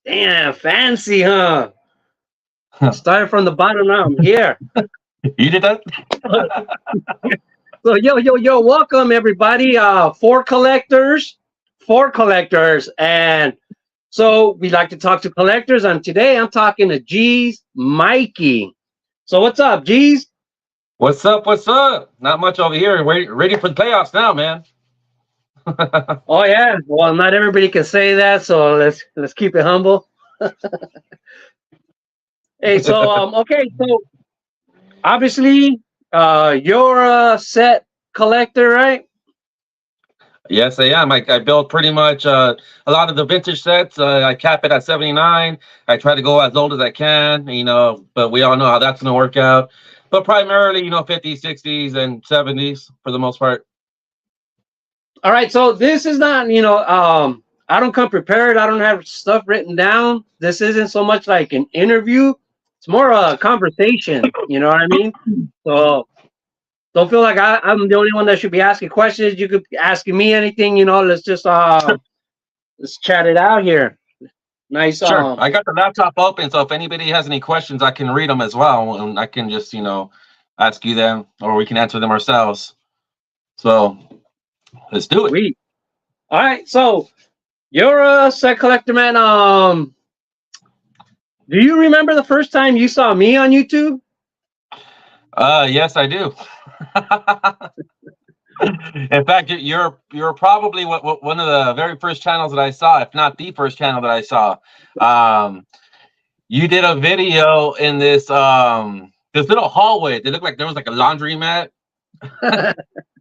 Damn, fancy, huh? Started from the bottom, now I'm here. You did that? So, yo, welcome everybody. Four collectors, and so we like to talk to collectors. And today I'm talking to G's Mikey. So, what's up, G's? What's up? What's up? Not much over here. Ready for the playoffs now, man. Oh yeah. Well, not everybody can say that, so let's keep it humble. Hey, so okay, so obviously, you're a set collector, right? Yes, I am. I built pretty much a lot of the vintage sets. I cap it at 79. I try to go as old as I can, but we all know how that's going to work out. But primarily, 50s, 60s, and 70s for the most part. All right, so this is not, I don't come prepared. I don't have stuff written down. This isn't so much like an interview. It's more a conversation. You know what I mean? So don't feel like I'm the only one that should be asking questions. You could be asking me anything. Let's just let's chat it out here. Nice. Sure. I got the laptop open, so if anybody has any questions, I can read them as well, and I can just, ask you them, or we can answer them ourselves. So let's do it. Sweet. All right, so you're a set collector, man. Do you remember the first time you saw me on YouTube? Yes, I do. In fact, you're probably one of the very first channels that I saw, if not the first channel that I saw. You did a video in this little hallway. It looked like there was like a laundry mat.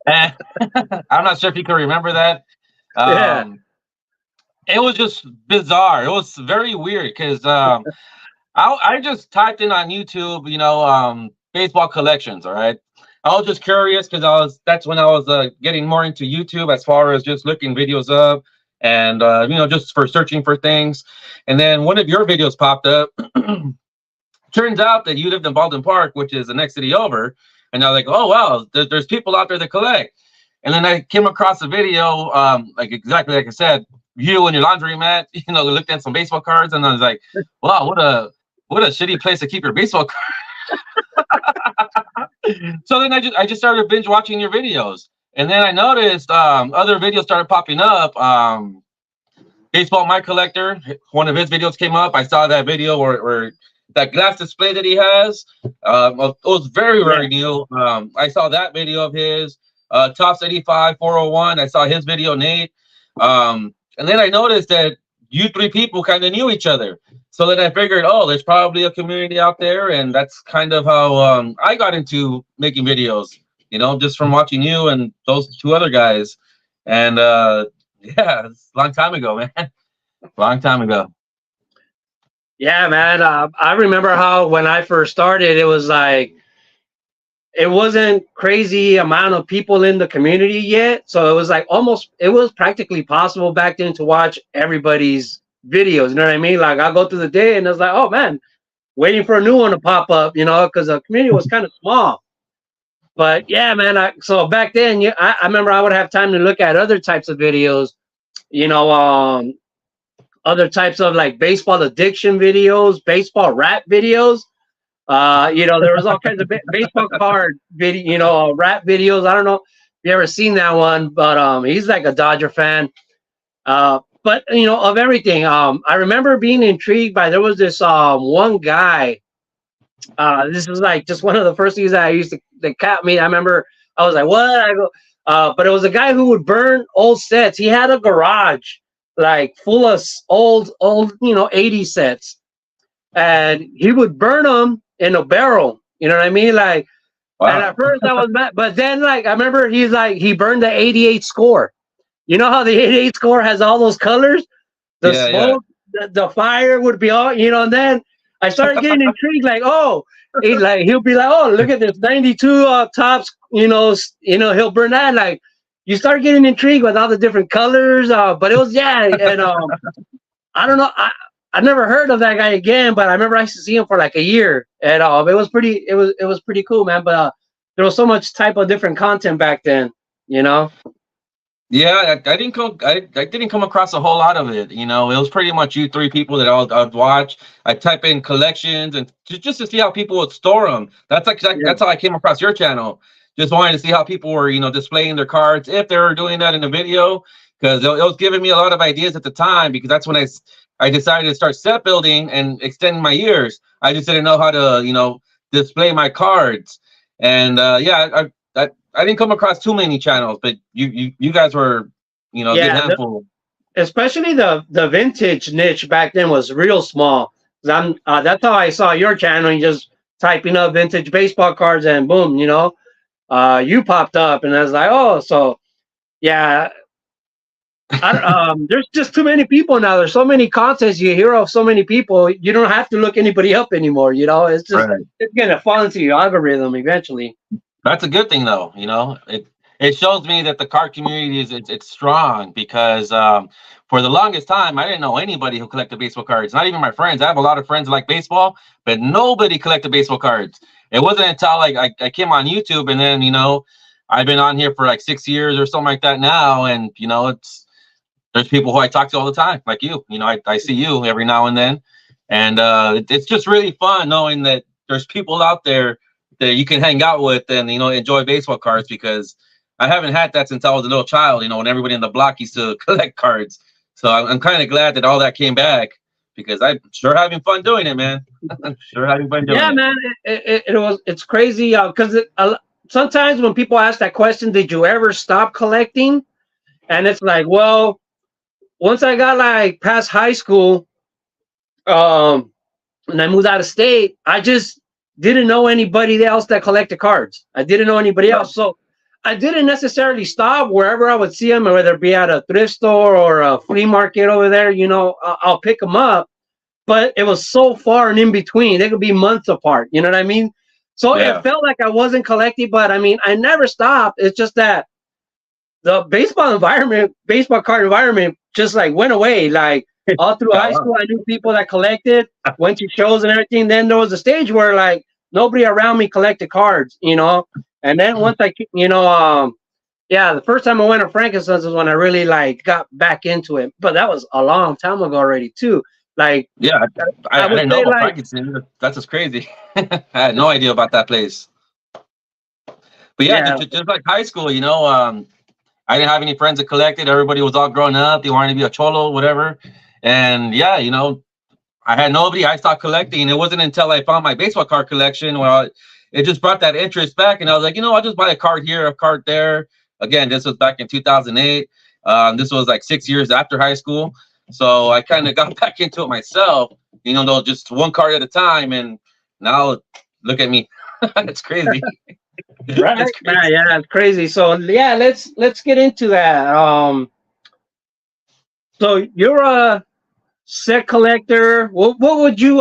And I'm not sure if you can remember that. Yeah. It was just bizarre. It was very weird because I just typed in on YouTube, baseball collections. All right. I was just curious because that's when I was getting more into YouTube as far as just looking videos up and just for searching for things. And then one of your videos popped up. Turns out that you lived in Baldwin Park, which is the next city over. And I was like, oh wow, there's people out there that collect. And then I came across a video, like exactly like I said, you and your laundry mat, looked at some baseball cards, and I was like, wow, what a shitty place to keep your baseball cards. So then I just started binge watching your videos, and then I noticed other videos started popping up. Baseball My Collector, one of his videos came up. I saw that video where that glass display that he has. It was very, very new. I saw that video of his. Tops 85 401. I saw his video, Nate. And then I noticed that you three people kind of knew each other. So then I figured, oh, there's probably a community out there, and that's kind of how I got into making videos. Just from watching you and those two other guys. And yeah, it's a long time ago, man. Long time ago. Yeah, man. I remember how when I first started, it was like it wasn't crazy amount of people in the community yet. So it was like it was practically possible back then to watch everybody's videos. You know what I mean? Like I go through the day and it's like, oh man, waiting for a new one to pop up, because the community was kind of small. But yeah, man. So back then, I remember I would have time to look at other types of videos, other types of like baseball addiction videos, baseball rap videos. There was all kinds of baseball card video, rap videos. I don't know if you ever seen that one, but he's like a Dodger fan. But of everything, I remember being intrigued by there was this one guy. This is like just one of the first things that I used to cap me. I remember I was like, what? I go, but it was a guy who would burn old sets. He had a garage like full of old 80 sets, and he would burn them in a barrel. You know what I mean? Like, wow. And at first I was mad, but then like I remember he burned the 88 score. You know how the 88 score has all those colors? The smoke, the fire would be all, and then I started getting intrigued, like, oh, he'll be like, oh, look at this 92 tops, he'll burn that. Like, you start getting intrigued with all the different colors, but it was, and I don't know, I never heard of that guy again, but I remember I used to see him for like a year, and it was pretty cool, man. But there was so much type of different content back then, you know. Yeah, I didn't come across a whole lot of it. You know, it was pretty much you three people that I'd watch. I type in collections and just to see how people would store them. That's how I came across your channel. Just wanting to see how people were, you know, displaying their cards if they were doing that in the video, because it was giving me a lot of ideas at the time. Because that's when I decided to start set building and extend my years. I just didn't know how to, you know, display my cards. And yeah, I didn't come across too many channels, but you guys were, you know, a good handful. Especially the vintage niche back then was real small. That's how I saw your channel. You just typing up vintage baseball cards, and boom, you know, you popped up, and I was like, oh, so yeah. There's just too many people now. There's so many contests you hear of, so many people. You don't have to look anybody up anymore. You know, it's just it's gonna fall into your algorithm eventually. That's a good thing, though. You know, it shows me that the card community it's strong, because for the longest time I didn't know anybody who collected baseball cards. Not even my friends. I have a lot of friends who like baseball, but nobody collected baseball cards. It wasn't until like I came on YouTube, and then, you know, I've been on here for like 6 years or something like that now, and you know, there's people who I talk to all the time, like you. You know, I see you every now and then, and it's just really fun knowing that there's people out there that you can hang out with and, you know, enjoy baseball cards, because I haven't had that since I was a little child, you know, when everybody in the block used to collect cards. So I'm kind of glad that all that came back, because I'm sure having fun doing it, man. I'm sure having fun doing it. Yeah, man, it's crazy because sometimes when people ask that question, did you ever stop collecting? And it's like, well, once I got like past high school, and I moved out of state, I just didn't know anybody else that collected cards. I didn't know anybody else. So I didn't necessarily stop. Wherever I would see them, whether it be at a thrift store or a flea market over there, you know, I'll pick them up. But it was so far and in between. They could be months apart. You know what I mean? So it felt like I wasn't collecting, but I mean, I never stopped. It's just that the baseball card environment just like went away. Like all through high school, I knew people that collected, went to shows and everything. Then there was a stage where like nobody around me collected cards, you know. And then once I, you know, the first time I went to Frankenstein's was when I really like got back into it. But that was a long time ago already too. Like, yeah, I didn't know about Frankenstein. That's just crazy. I had no idea about that place. But yeah, just like high school, you know, I didn't have any friends that collected. Everybody was all grown up. They wanted to be a cholo, whatever. And yeah, you know, I had nobody. I stopped collecting. It wasn't until I found my baseball card collection where it just brought that interest back. And I was like, you know, I'll just buy a card here, a card there. Again, this was back in 2008. This was like 6 years after high school. So I kind of got back into it myself, you know, just one card at a time. And now look at me. It's crazy. Right. It's crazy. Yeah, it's crazy. So yeah, let's get into that. So you're a set collector. What would you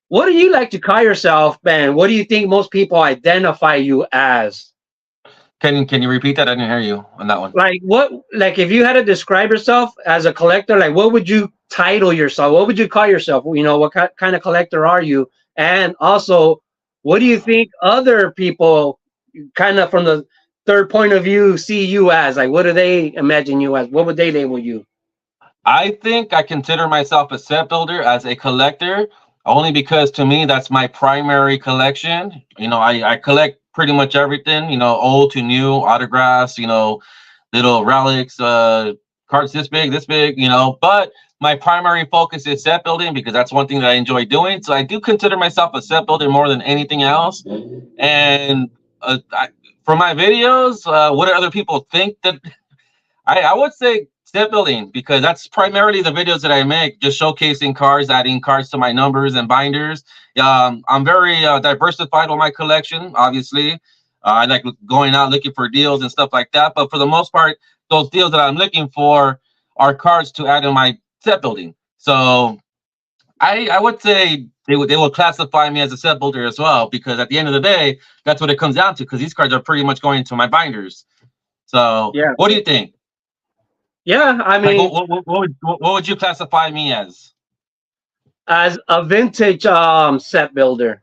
what do you like to call yourself, Ben? What do you think most people identify you as? Can you repeat that? I didn't hear you on that one. Like if you had to describe yourself as a collector, like what would you title yourself? What would you call yourself? You know, what kind of collector are you? And also, what do you think other people kind of from the third point of view see you as? Like, what do they imagine you as? What would they label you? I think I consider myself a set builder as a collector, only because to me, that's my primary collection. You know, I collect pretty much everything, you know, old to new, autographs, you know, little relics, cards this big, you know, but my primary focus is set building because that's one thing that I enjoy doing. So I do consider myself a set builder more than anything else. And for my videos, what do other people think that I would say set building, because that's primarily the videos that I make, just showcasing cards, adding cards to my numbers and binders. I'm very diversified with my collection, obviously. I like going out looking for deals and stuff like that. But for the most part, those deals that I'm looking for are cards to add in my set building. So I would say they will classify me as a set builder as well, because at the end of the day, that's what it comes down to, because these cards are pretty much going into my binders. So what do you think? Yeah, I mean, like, what would you classify me as? as a vintage set builder.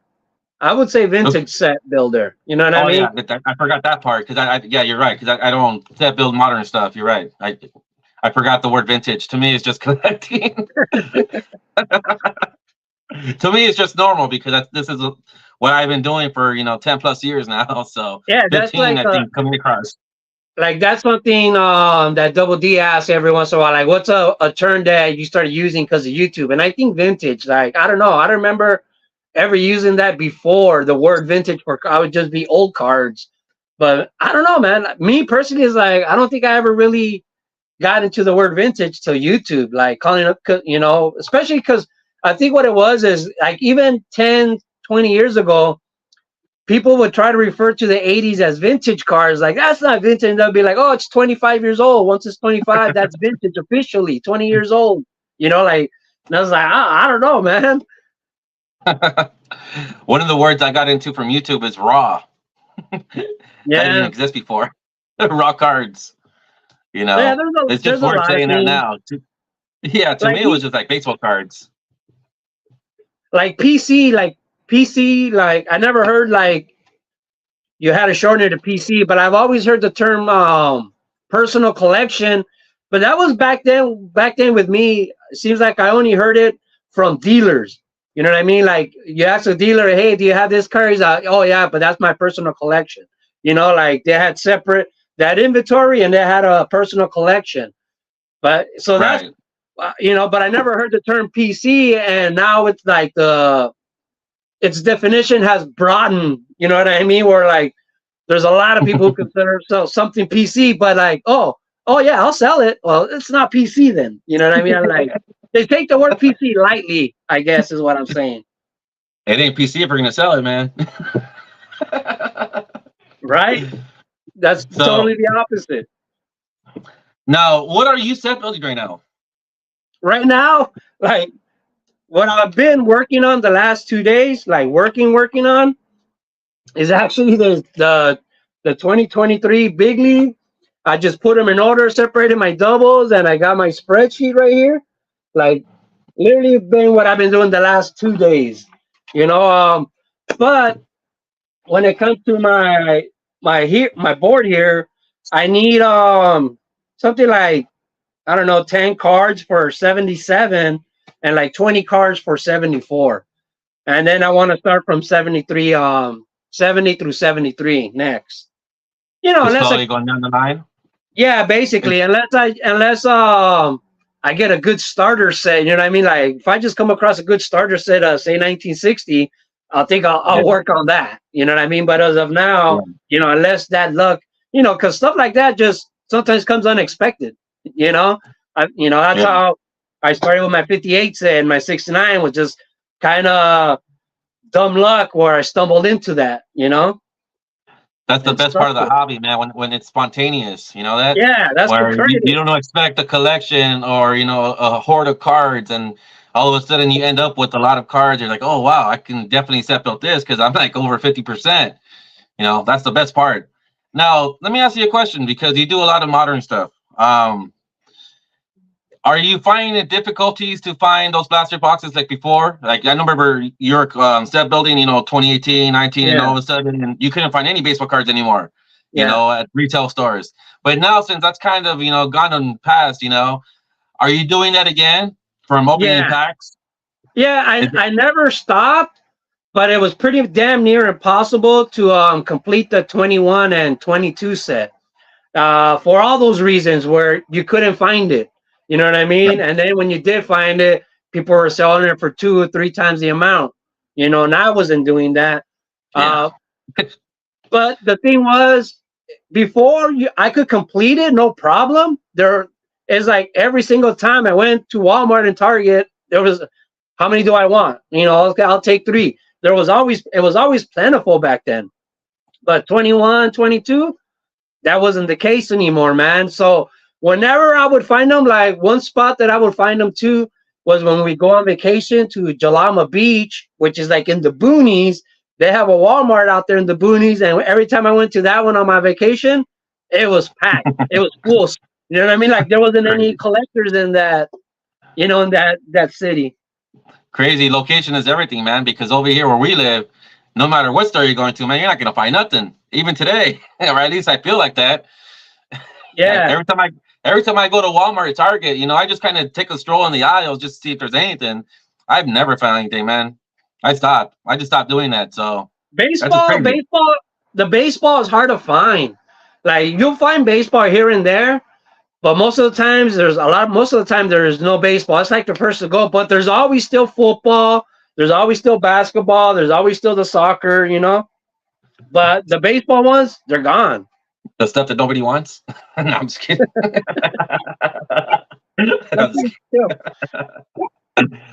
I would say vintage set builder. You know what I Oh mean? yeah, I forgot that part because yeah, you're right because I don't set build modern stuff. You're right. I forgot the word vintage. To me, it's just collecting. To me, it's just normal because this is what I've been doing for 10 plus years now. So Yeah, that's 15, I think, coming across. like that's something that Double D asks every once in a while. Like, what's a term that you started using because of YouTube? And I think vintage. Like, I don't know. I don't remember ever using that before. The word vintage for I would just be old cards. But I don't know, man. Me personally is like I don't think I ever really got into the word vintage till YouTube. Like calling up, especially because I think what it was is like even 10, 20 years ago people would try to refer to the 80s as vintage cars. Like, that's not vintage. And they'll be like, oh, it's 25 years old. Once it's 25, that's vintage officially, 20 years old. Like, and I was like, I don't know, man. One of the words I got into from YouTube is raw. That didn't Yeah. exist before. Raw cards. Yeah, It's there's just a weird lot of saying that things. now. Yeah, to Like, me, it was just like baseball cards. like PC, like, I never heard, like, you had to shorten it to PC, but I've always heard the term personal collection. But that was back then. Back then with me, it seems like I only heard it from dealers. You know what I mean? Like you ask a dealer, "Hey, do you have this car?" He's like, "Oh yeah, but that's my personal collection." Like they had separate that inventory and they had a personal collection. But so that's Right. but I never heard the term PC, and now it's like its definition has broadened. You know what I mean? Where like there's a lot of people who consider something PC, but like, oh yeah, I'll sell it. Well, it's not PC then. You know what I mean? I'm like, they take the word PC lightly, I guess is what I'm saying. It ain't PC if we're gonna sell it, man. Right? That's So totally the opposite. now, what are you set building right now? Right now, like what I've been working on the last 2 days, like working on, is actually the 2023 Big League. I just put them in order, separated my doubles, and I got my spreadsheet right here. Like literally been what I've been doing the last 2 days. You know, but when it comes to my board here, I need something like I don't know 10 cards for 77 and like 20 cards for 74. And then I want to start from 73 70 through 73 next. Just Unless slowly going down the line. yeah, basically, unless I get a good starter set, you know what I mean? Like if I just come across a good starter set, say 1960, I'll think I'll work on that. You know what I mean? But as of now, unless that luck, because stuff like that just sometimes comes unexpected. That's Yeah. how I started with my 58 set, and my 69 was just kind of dumb luck where I stumbled into that. That's the And best part stuck of the with it. hobby, man. When it's spontaneous, you know that, Yeah, that's where you fraternity. don't expect a collection or a horde of cards, and all of a sudden you end up with a lot of cards. You're like, oh wow, I can definitely set build this because I'm like over 50%. That's the best part. Now, let me ask you a question because you do a lot of modern stuff. Are you finding it difficulties to find those blaster boxes like before? Like I remember your set building, 2018, 19, and all Yeah, of a sudden you couldn't find any baseball cards anymore, yeah. at retail stores. But now since that's kind of, gone on past, are you doing that again from opening Yeah, packs? yeah. I never stopped, but it was pretty damn near impossible to complete the 21 and 22 set for all those reasons where you couldn't find it. You know what I mean? And then when you did find it, people were selling it for 2 or 3 times the amount. And I wasn't doing that. Yeah. Uh, but the thing was, before I could complete it, no problem. There is like every single time I went to Walmart and Target, there was how many do I want? I'll take 3. It was always plentiful back then. But 21, 22, that wasn't the case anymore, man. So whenever I would find them, like one spot that I would find them to was when we go on vacation to Jalama Beach, which is like in the boonies. They have a Walmart out there in the boonies, and every time I went to that one on my vacation, it was packed. It was full. You know what I mean? Like there wasn't any Crazy. collectors in that, in that city. Crazy. Location is everything, man. Because over here where we live, no matter what store you're going to, man, you're not gonna find nothing. Even today, or at least I feel like that. Yeah. Every time I go to Walmart or Target, you know, I just kind of take a stroll in the aisles just to see if there's anything. I've never found anything, man. I just stopped doing that. So that's just crazy. The baseball is hard to find. Like you'll find baseball here and there, but most of the times most of the time there is no baseball. It's like the first to go, but there's always still football. There's always still basketball. There's always still the soccer, you know. But the baseball ones, they're gone. The stuff that nobody wants. No, I'm just kidding. I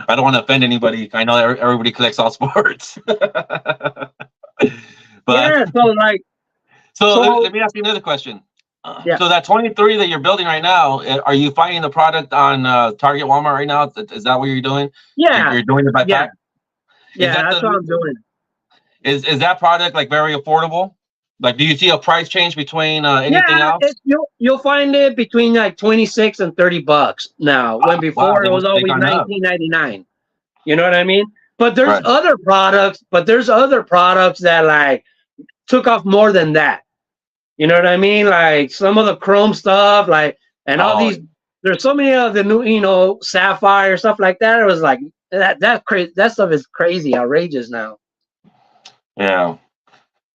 don't want to offend anybody. I know everybody collects all sports. But yeah, so let me ask you another question. Yeah. So that 23 that you're building right now, are you finding the product on Target, Walmart right now? Is that what you're doing? Yeah. You're doing it by pack? Yeah, that's what I'm doing. Is that product like very affordable? Like, do you see a price change between anything else? You'll find it between like 26 and 30 bucks now. When before it was always 19.99. You know what I mean? But there's other products. But there's other products that like took off more than that. You know what I mean? Like some of the chrome stuff, like all these. There's so many of the new, you know, sapphire stuff like that. It was like that crazy. That stuff is crazy, outrageous now. Yeah.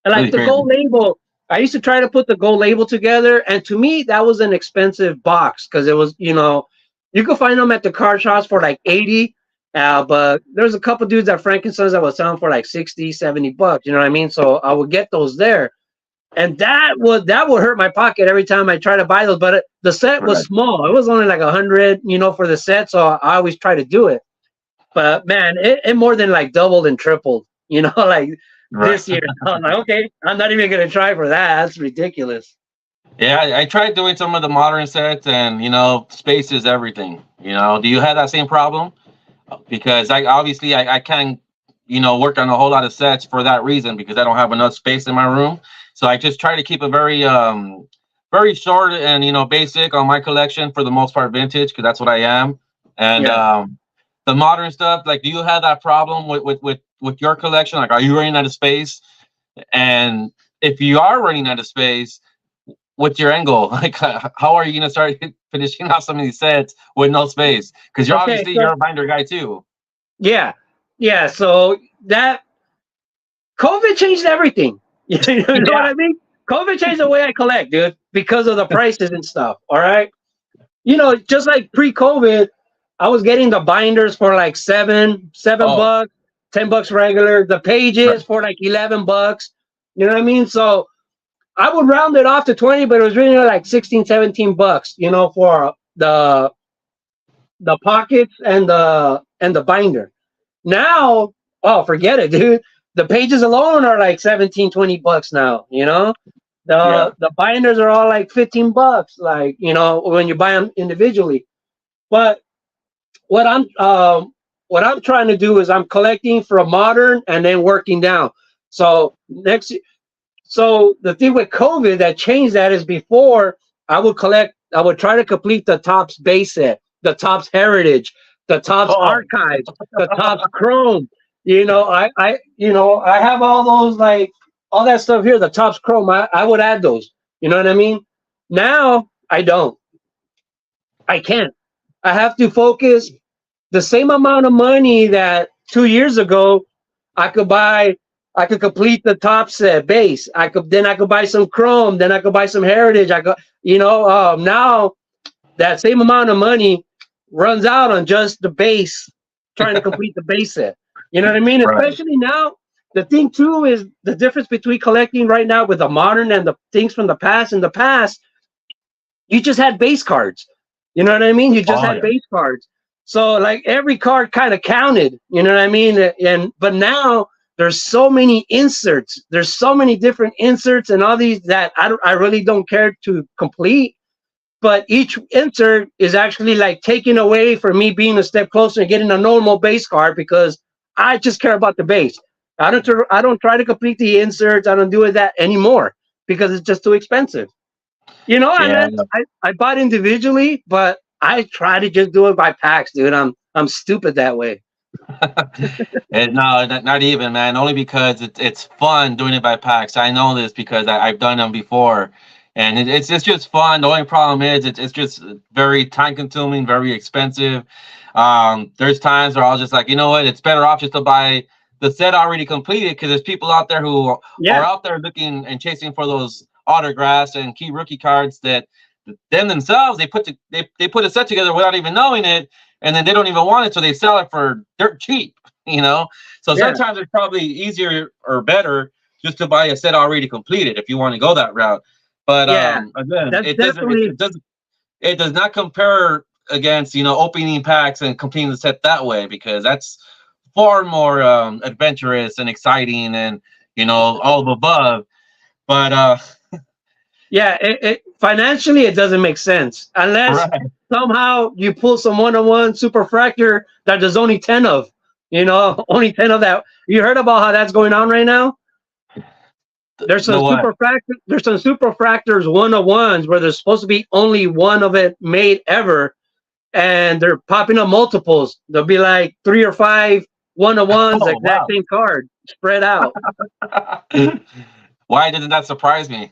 And like the gold label, I used to try to put the gold label together, and to me that was an expensive box because it was, you know, you could find them at the card shops for like 80, but there's a couple dudes at Frankenstein's that was selling for like 60, 70 bucks. You know what I mean? So I would get those there, and that would hurt my pocket every time I try to buy those. But the set was small; it was only like 100, you know, for the set. So I always try to do it. But man, it more than like doubled and tripled. You know, like. This year, I'm like, okay, I'm not even gonna try for that. That's ridiculous. Yeah, I tried doing some of the modern sets, and you know, space is everything. You know, do you have that same problem? Because I can't, you know, work on a whole lot of sets for that reason because I don't have enough space in my room. So I just try to keep it very, very short and you know, basic on my collection for the most part, vintage because that's what I am. And the modern stuff, like, do you have that problem with your collection? Like, are you running out of space? And if you are running out of space, what's your angle? Like, how are you gonna start finishing off some of these sets with no space? Because you're you're a binder guy too. Yeah. So that COVID changed everything. You know what I mean? COVID changed the way I collect, dude, because of the prices and stuff. All right. You know, just like pre-COVID, I was getting the binders for like seven bucks, $10 regular. The pages for like 11 bucks. You know what I mean? So I would round it off to 20, but it was really like 16, 17 bucks, you know, for the pockets and the binder. Now, forget it, dude. The pages alone are like 17, 20 bucks now, you know? The binders are all like 15 bucks, like, you know, when you buy them individually. But what I'm trying to do is I'm collecting from modern and then working down. So the thing with COVID that changed that is before I would try to complete the Topps base set, the Topps Heritage, the Topps Archives, the Topps Chrome. You know, I have all those, like all that stuff here, the Topps Chrome. I would add those. You know what I mean? Now I don't. I can't. I have to focus the same amount of money that 2 years ago I could complete the top set base. I could buy some Chrome, then I could buy some Heritage. Now that same amount of money runs out on just the base, trying to complete the base set. You know what I mean? Right. Especially now, the thing too is the difference between collecting right now with the modern and the things from the past. In the past, you just had base cards. You know what I mean? You just had base cards. So like every card kind of counted, you know what I mean? But now there's so many inserts. There's so many different inserts and all these that I really don't care to complete. But each insert is actually like taking away from me being a step closer and getting a normal base card because I just care about the base. I don't try to complete the inserts. I don't do that anymore because it's just too expensive. You know, I bought individually, but I try to just do it by packs, dude. I'm stupid that way. No, not even, man. Only because it's fun doing it by packs. I know this because I've done them before, and it's just fun. The only problem is it's just very time consuming, very expensive. There's times where I was just like, you know what, it's better off just to buy the set already completed because there's people out there who are Yeah, out there looking and chasing for those autographs and key rookie cards that them themselves they put a set together without even knowing it, and then they don't even want it, so they sell it for dirt cheap, you know. So yeah, sometimes it's probably easier or better just to buy a set already completed if you want to go that route. But yeah. again, That's definitely, it does not compare against opening packs and completing the set that way because that's far more adventurous and exciting and all of above. But yeah. Financially, it doesn't make sense unless right. somehow you pull some one-on-one superfractor that there's only 10 of. Only 10 of that. You heard about how that's going on right now? There's some No what? superfractor. There's some superfractors one-on-ones where there's supposed to be only one of it made ever, and they're popping up multiples. There'll be like 3 or 5 one-on-ones, the Oh exact wow. same card spread out. Why didn't that surprise me?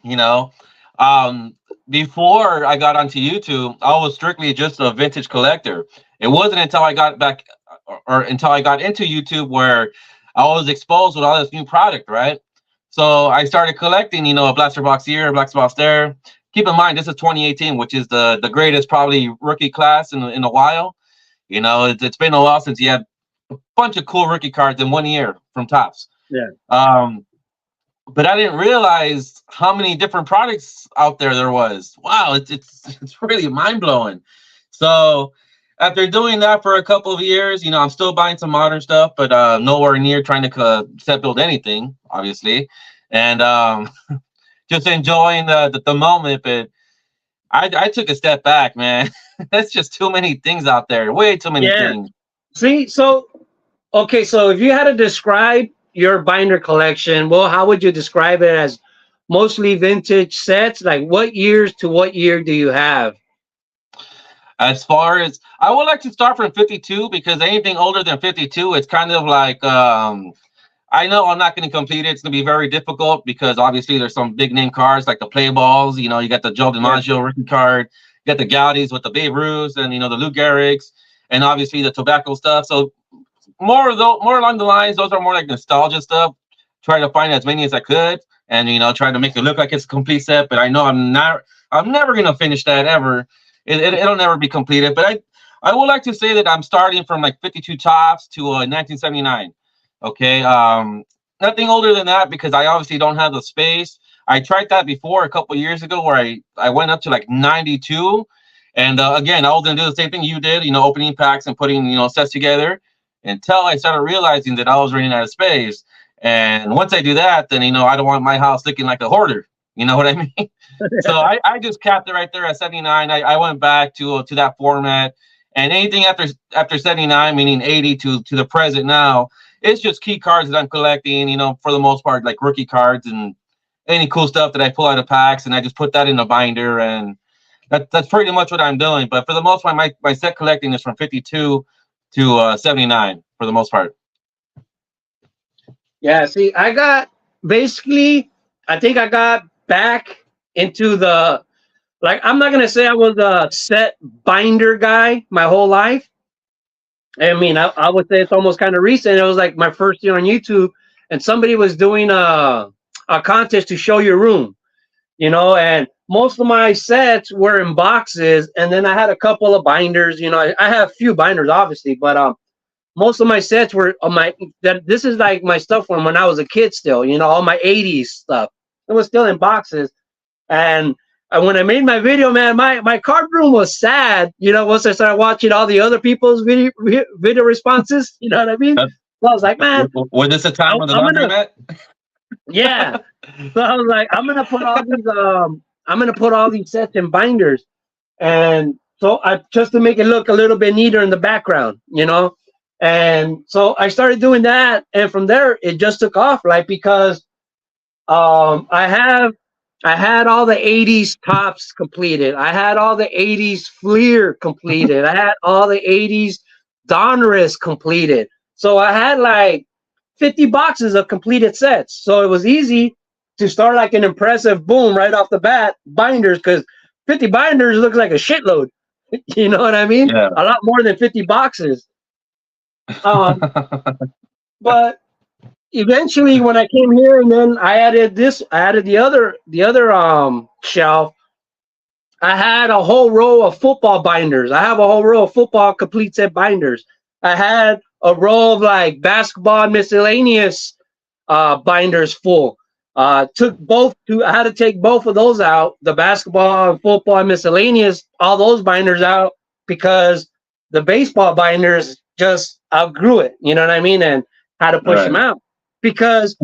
Um, Before I got onto YouTube, I was strictly just a vintage collector. It wasn't until I got back or until I got into YouTube where I was exposed with all this new product, right? So I started collecting, a blaster box here, a blaster box there. Keep in mind, this is 2018, which is the greatest probably rookie class in a while. It's been a while since you had a bunch of cool rookie cards in 1 year from Tops. Yeah. But I didn't realize how many different products out there was. Wow, it's really mind blowing. So after doing that for a couple of years, I'm still buying some modern stuff, but nowhere near trying to set build anything, obviously, and just enjoying the moment. But I took a step back, man. That's just too many things out there. Way too many Yeah. things. See, so okay, so if you had to describe your binder collection, well, how would you describe it? As mostly vintage sets? Like what years to what year do you have? As far as I would like to start from 52 because anything older than 52, it's kind of like I know I'm not going to complete it. It's going to be very difficult because obviously there's some big name cards like the play balls. You got the Joe Yeah. DiMaggio rookie card. You got the Gaudis with the Babe Ruths and the Lou Gehrig's and obviously the tobacco stuff. So more along the lines, those are more like nostalgia stuff. Try to find as many as I could and try to make it look like it's a complete set. But I know I'm never going to finish that ever. It'll never be completed. But I would like to say that I'm starting from like 52 tops to 1979. Okay. Nothing older than that because I obviously don't have the space. I tried that before a couple years ago where I went up to like 92. And again, I was going to do the same thing you did, opening packs and putting, sets together until I started realizing that I was running out of space. And once I do that, then, I don't want my house looking like a hoarder. You know what I mean? So I just capped it right there at 79. I went back to that format. And anything after 79, meaning 80 to the present now, it's just key cards that I'm collecting, for the most part, like rookie cards and any cool stuff that I pull out of packs, and I just put that in a binder, and that's pretty much what I'm doing. But for the most part, my set collecting is from 52 to 79 for the most part. Yeah, see, I got basically, I think I got back into like, I'm not going to say I was a set binder guy my whole life. I mean, I would say it's almost kind of recent. It was like my first year on YouTube, and somebody was doing a contest to show your room, and most of my sets were in boxes, and then I had a couple of binders. I have a few binders, obviously, but most of my sets were on this is like my stuff from when I was a kid still, all my 80s stuff. It was still in boxes. And when I made my video, man, my card room was sad, once I started watching all the other people's video responses, you know what I mean? Uh, So I was like, man, Was this a time when the laundry mat? yeah. So I was like, I'm gonna put all these sets in binders. And so I just to make it look a little bit neater in the background, And so I started doing that, and from there it just took off, like because I had all the 80s tops completed. I had all the 80s Fleer completed. I had all the 80s Donruss completed. So I had like 50 boxes of completed sets. So it was easy to start like an impressive boom right off the bat, binders, because 50 binders looks like a shitload. You know what I mean? Yeah. A lot more than 50 boxes. But eventually when I came here and then I added the other shelf, I had a whole row of football binders. I have a whole row of football complete set binders. I had a row of like basketball miscellaneous binders full. I had to take both of those out, the basketball and football and miscellaneous, all those binders out because the baseball binders just outgrew it. You know what I mean? And had to push them Right. out because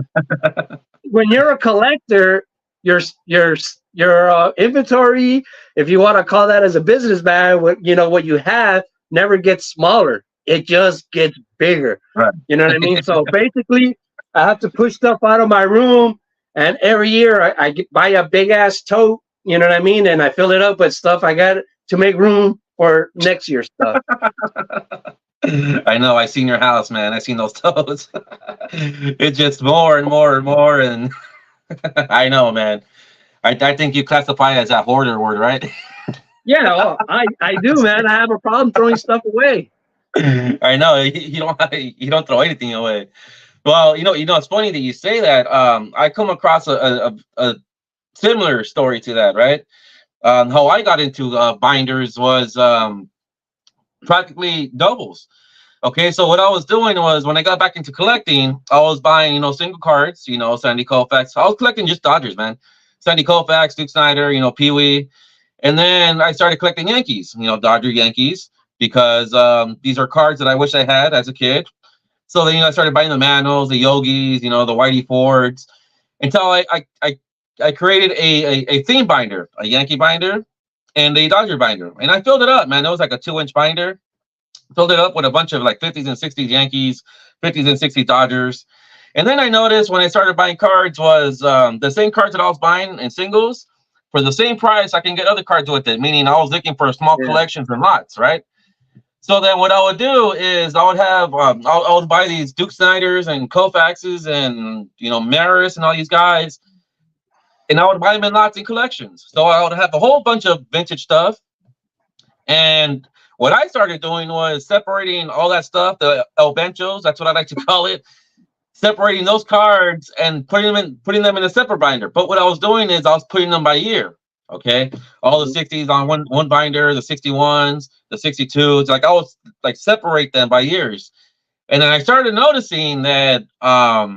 when you're a collector, your your your inventory, if you want to call that as a businessman, what you have never gets smaller. It just gets bigger. Right. You know what I mean? So basically, I have to push stuff out of my room, and every year buy a big ass tote. You know what I mean? And I fill it up with stuff I got to make room for next year's stuff. I know. I seen your house, man. I seen those toes. It's just more and more and more, and I know, man. I think you classify as a hoarder word, right? Yeah, I do, man. I have a problem throwing stuff away. I know you don't throw anything away. Well, it's funny that you say that. I come across a similar story to that, right? How I got into binders was practically doubles. Okay, so what I was doing was when I got back into collecting, I was buying, single cards, Sandy Koufax. I was collecting just Dodgers, man. Sandy Koufax, Duke Snyder, Pee Wee. And then I started collecting Yankees, Dodger Yankees, because these are cards that I wish I had as a kid. So then, I started buying the Manos, the Yogis, the Whitey Fords, until I created a theme binder, a Yankee binder, and a Dodger binder. And I filled it up, man. It was like a 2-inch binder. Filled it up with a bunch of like 50s and 60s Yankees, 50s and 60s Dodgers. And then I noticed when I started buying cards was the same cards that I was buying in singles. For the same price, I can get other cards with it, meaning I was looking for small collections and lots, right? So then what I would do is I would have, I would buy these Duke Snyders and Koufaxes and, Maris and all these guys. And I would buy them in lots and collections. So I would have a whole bunch of vintage stuff. And what I started doing was separating all that stuff, the El Benchos, that's what I like to call it, separating those cards and putting them in a separate binder. But what I was doing is I was putting them by year. Okay, all the 60s on one binder, the 61s, the 62s. Like I was like separate them by years, and then I started noticing that I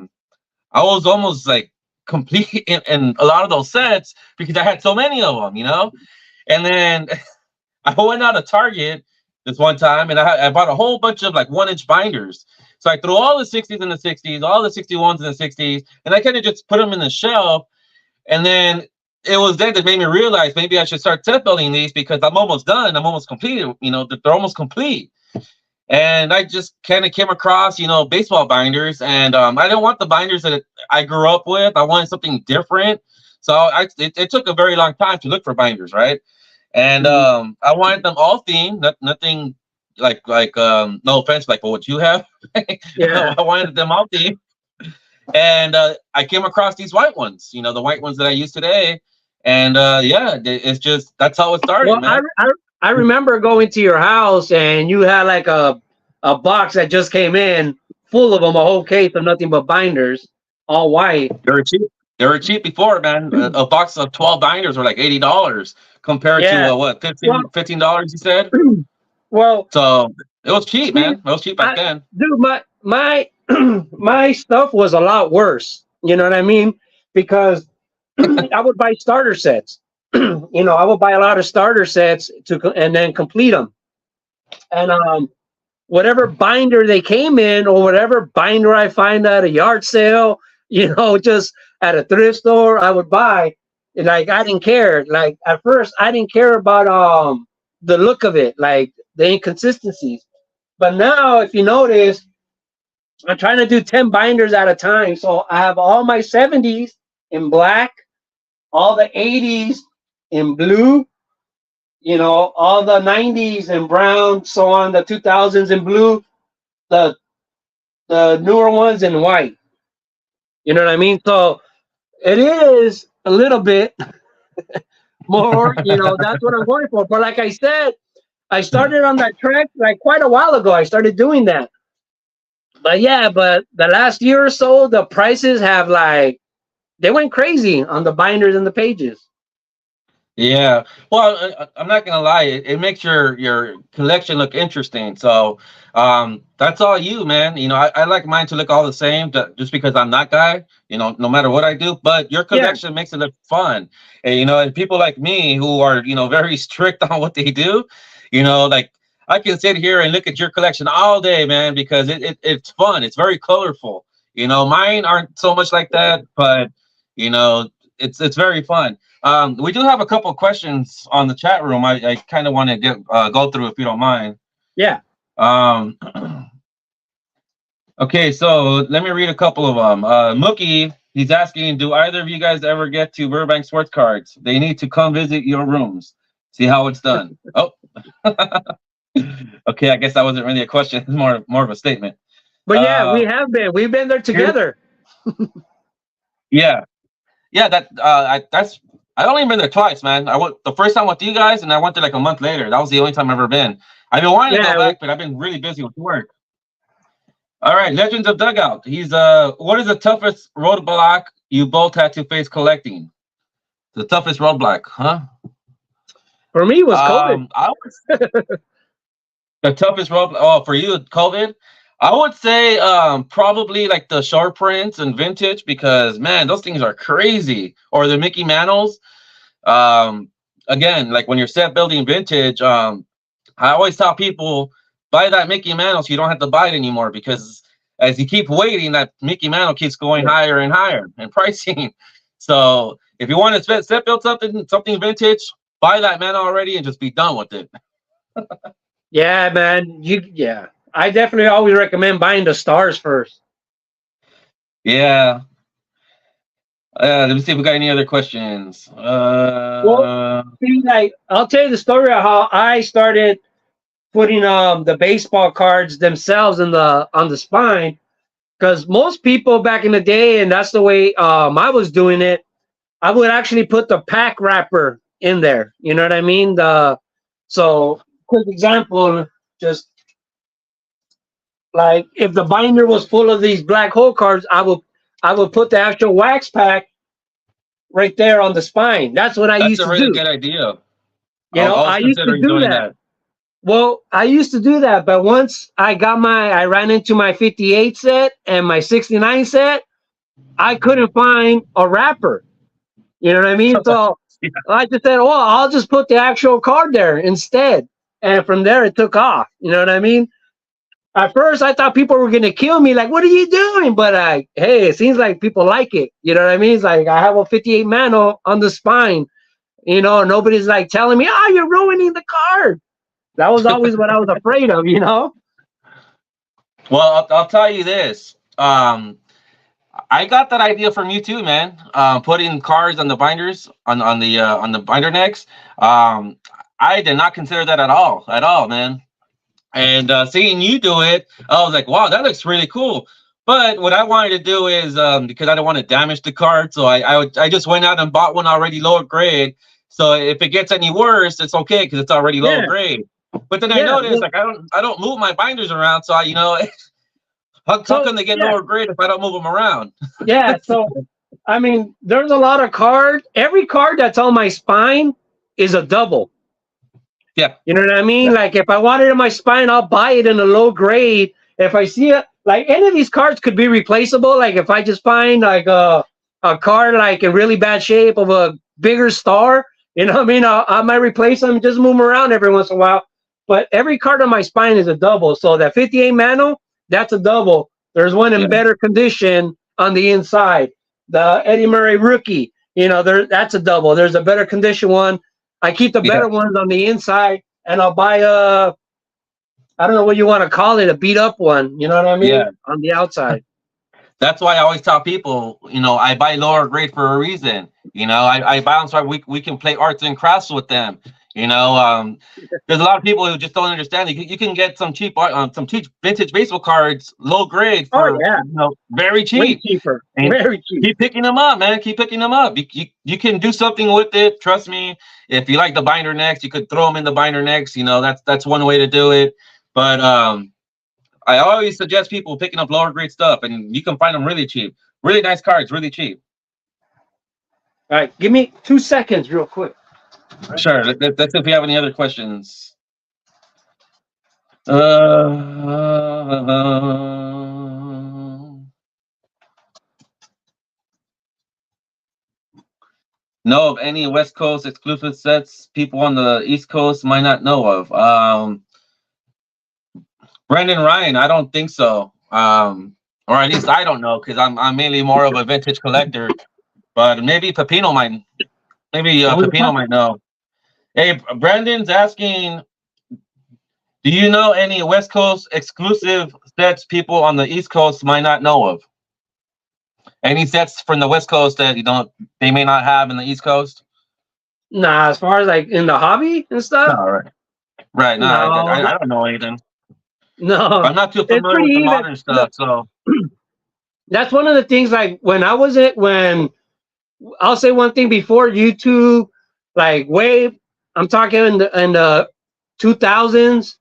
was almost like complete in a lot of those sets because I had so many of them, And then I went out of Target this one time, and I bought a whole bunch of like 1-inch binders. So I threw all the 60s in the 60s, all the 61s in the 60s, and I kind of just put them in the shelf. And then it was then that made me realize maybe I should start set building these because I'm almost done. I'm almost completed. They're almost complete. And I just kind of came across, baseball binders, and I didn't want the binders that I grew up with. I wanted something different. So it took a very long time to look for binders, right? And I wanted them all themed, nothing like no offense, like what you have. Yeah. I wanted them all themed. And I came across these white ones, the white ones that I use today. And it's just that's how it started, Well, man. I remember going to your house and you had like a box that just came in full of them, a whole case of nothing but binders, all white. They were cheap. They were cheap before, man. A box of 12 binders were like $80 compared to what, $15 you said? Well, so it was cheap, man. It was cheap back then. Dude, my my stuff was a lot worse. You know what I mean? Because I would buy starter sets. I would buy a lot of starter sets and then complete them. And whatever binder they came in, or whatever binder I find at a yard sale, just at a thrift store, I would buy. Like I didn't care. Like at first, I didn't care about the look of it, like the inconsistencies. But now, if you notice, I'm trying to do 10 binders at a time. So I have all my 70s in black, all the 80s in blue, all the 90s in brown, so on, the 2000s in blue, the the newer ones in white. You know what I mean? So it is a little bit more, that's what I'm going for. But like I said, I started on that track like quite a while ago. I started doing that. But yeah, but the last year or so, the prices have like they went crazy on the binders and the pages. Yeah. Well, I'm not gonna lie. It makes your collection look interesting. So, that's all you, man. I like mine to look all the same, just because I'm that guy. No matter what I do. But your Yeah, collection makes it look fun, and people like me who are very strict on what they do. Like I can sit here and look at your collection all day, man, because it's fun. It's very colorful. Mine aren't so much like that, but you know, it's very fun. We do have a couple of questions on the chat room. I kind of want to go through if you don't mind. yeah. Um, okay, so let me read a couple of them. Mookie, he's asking, do either of you guys ever get to Burbank Sports Cards? They need to come visit your rooms, see how it's done. Oh, okay. I guess that wasn't really a question. It's more of a statement. But yeah, we Uh, have been. We've been there together. yeah, yeah. That's I only been there twice, man. I went the first time with you guys, and I went there like a month later. That was the only time I've ever been. I've been wanting to go Yeah, back, but I've been really busy with work. All right, Legends of Dugout. He's what is the toughest roadblock you both had to face collecting? The toughest roadblock, huh? for me it was COVID. I would the toughest roadblock. Oh, for you, COVID. I would say probably like the sharp prints and vintage because man, those things are crazy. Or the Mickey Mantles. Again, like when you're set building vintage, I always tell people buy that Mickey Mantle so you don't have to buy it anymore because as you keep waiting, that Mickey Mantle keeps going higher and higher in pricing. So if you want to set build something vintage, buy that mantle already and just be done with it. Yeah, man. Yeah. I definitely always recommend buying the stars first. Yeah. Let me see if we got any other questions. Well, see, like I'll tell you the story of how I started putting the baseball cards themselves on the spine because most people back in the day, and that's the way I was doing it. I would actually put the pack wrapper in there. You know what I mean? So quick example, just like if the binder was full of these black hole cards, I would put the actual wax pack right there on the spine. That's what I that's used a to really do. good idea. You know, I was I used to considering do doing that. that. Well, I used to do that, but once I ran into my 58 set and my 69 set, I couldn't find a wrapper. You know what I mean? So Yeah. I just said, "Oh, I'll just put the actual card there instead." And from there, it took off. You know what I mean? At first, I thought people were gonna kill me. Like, what are you doing? But hey, it seems like people like it. You know what I mean? It's like I have a 58 Mano on the spine. Nobody's like telling me, "Oh, you're ruining the card." That was always what I was afraid of. Well, I'll tell you this. I got that idea from you too, man. Putting cards on the binders on the binder necks. I did not consider that at all, man. And seeing you do it, I was like, wow, that looks really cool. But what I wanted to do is because I don't want to damage the card, so I just went out and bought one already lower grade. So if it gets any worse, it's okay because it's already lower Yeah, grade. But then I yeah. noticed like I don't move my binders around, so how So come they get yeah, lower grade if I don't move them around? yeah. So I mean, there's a lot of cards. Every card that's on my spine is a double. Yeah, You know what I mean? yeah, Like if I want it in my spine, I'll buy it in a low grade. If I see it, like any of these cards could be replaceable. Like if I just find like a card like in really bad shape of a bigger star, you know what I mean? I might replace them, just move them around every once in a while. But every card on my spine is a double. So that 58 Mano, that's a double. There's one in yeah, better condition on the inside. The Eddie Murray rookie, that's a double. There's a better condition one. I keep the yeah, better ones on the inside, and I'll buy I don't know what you want to call it, a beat up one. You know what I mean? yeah. On the outside. That's why I always tell people, I buy lower grade for a reason. I buy them so we can play arts and crafts with them. You know, there's a lot of people who just don't understand. You can get some cheap vintage baseball cards, low grade Oh for yeah, very way cheap. cheaper, And very cheap. keep picking them up, man. Keep picking them up. You can do something with it. Trust me. If you like the binder necks, you could throw them in the binder necks. You know, that's one way to do it. But I always suggest people picking up lower grade stuff, and you can find them really cheap. Really nice cards, really cheap. All right, give me 2 seconds, real quick. Sure. Let's see if we have any other questions. Know of any West Coast exclusive sets people on the East Coast might not know of? Brendan Ryan, I don't think so. Or at least I don't know, because I'm mainly more of a vintage collector. But maybe Pepino might. Maybe Pepino might know. Hey, Brandon's asking, do you know any West Coast exclusive sets people on the East Coast might not know of? Any sets from the West Coast that they may not have in the East Coast? Nah, as far as like in the hobby and stuff. No, right. Right. No, I don't know anything. No, I'm not too it's familiar pretty with the even. modern stuff, so That's one of the things. Like when I'll say one thing before YouTube, like I'm talking in the 2000s.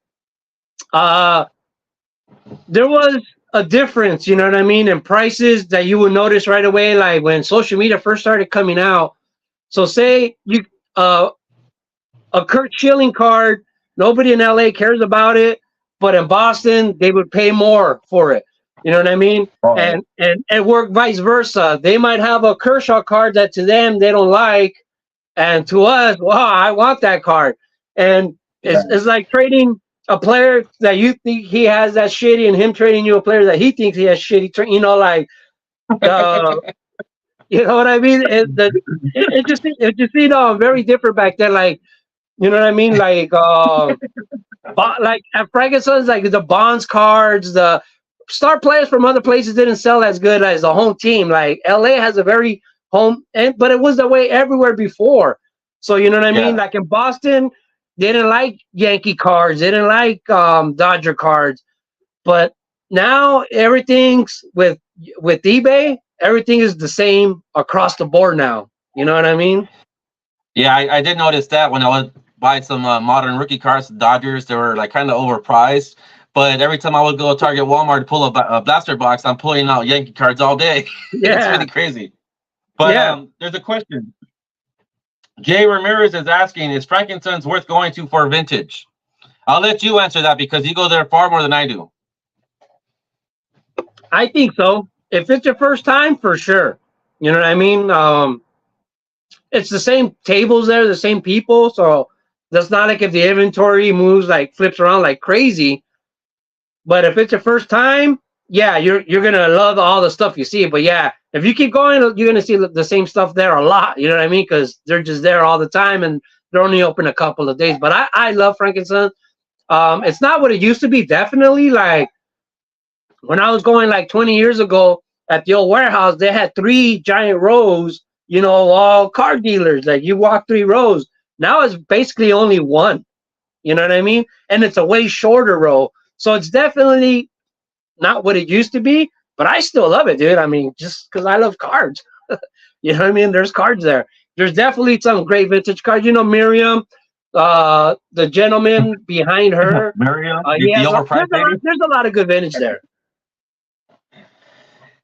There was a difference, you know what I mean, in prices that you would notice right away. Like when social media first started coming out. So say you a Kurt Schilling card, nobody in LA cares about it, but in Boston they would pay more for it. You know what I mean? And it worked vice versa. They might have a Kershaw card that to them they don't like, and to us, wow, I want that card. And it's like trading a player that you think he has that shitty, and him trading you a player that he thinks he has shitty. You know, like you know what I mean? It just very different back then. Like, you know what I mean? Like like at Frankenstein's, like the Bonds cards, the star players from other places didn't sell as good as the home team. Like LA has a very but it was that way everywhere before. So you know what I mean? Like in Boston, they didn't like Yankee cards, they didn't like Dodger cards, but now everything's with eBay. Everything is the same across the board now. You know what I mean? Yeah, I did notice that when I would buy some modern rookie cards, Dodgers, they were like kind of overpriced. But every time I would go to Target, Walmart to pull a blaster box, I'm pulling out Yankee cards all day. Yeah. It's really crazy. But there's a question. Jay Ramirez is asking, is Frankenstein's worth going to for vintage? I'll let you answer that because you go there far more than I do. I think so. If it's your first time, for sure. You know what I mean? It's the same tables there, the same people. So that's not like if the inventory moves, like flips around like crazy. But if it's your first time, yeah, you're gonna love all the stuff you see. But yeah, if you keep going, you're gonna see the same stuff there a lot. You know what I mean? Because they're just there all the time, and they're only open a couple of days. But I love Frankenstein. It's not what it used to be. Definitely, like when I was going like 20 years ago at the old warehouse, they had 3 giant rows. You know, all car dealers. Like you walk 3 rows. Now it's basically only one. You know what I mean? And it's a way shorter row. So it's definitely not what it used to be, but I still love it, dude. I mean, just because I love cards. You know what I mean? There's cards there. There's definitely some great vintage cards. You know, Miriam, the gentleman behind her. Miriam, there's a lot of good vintage there.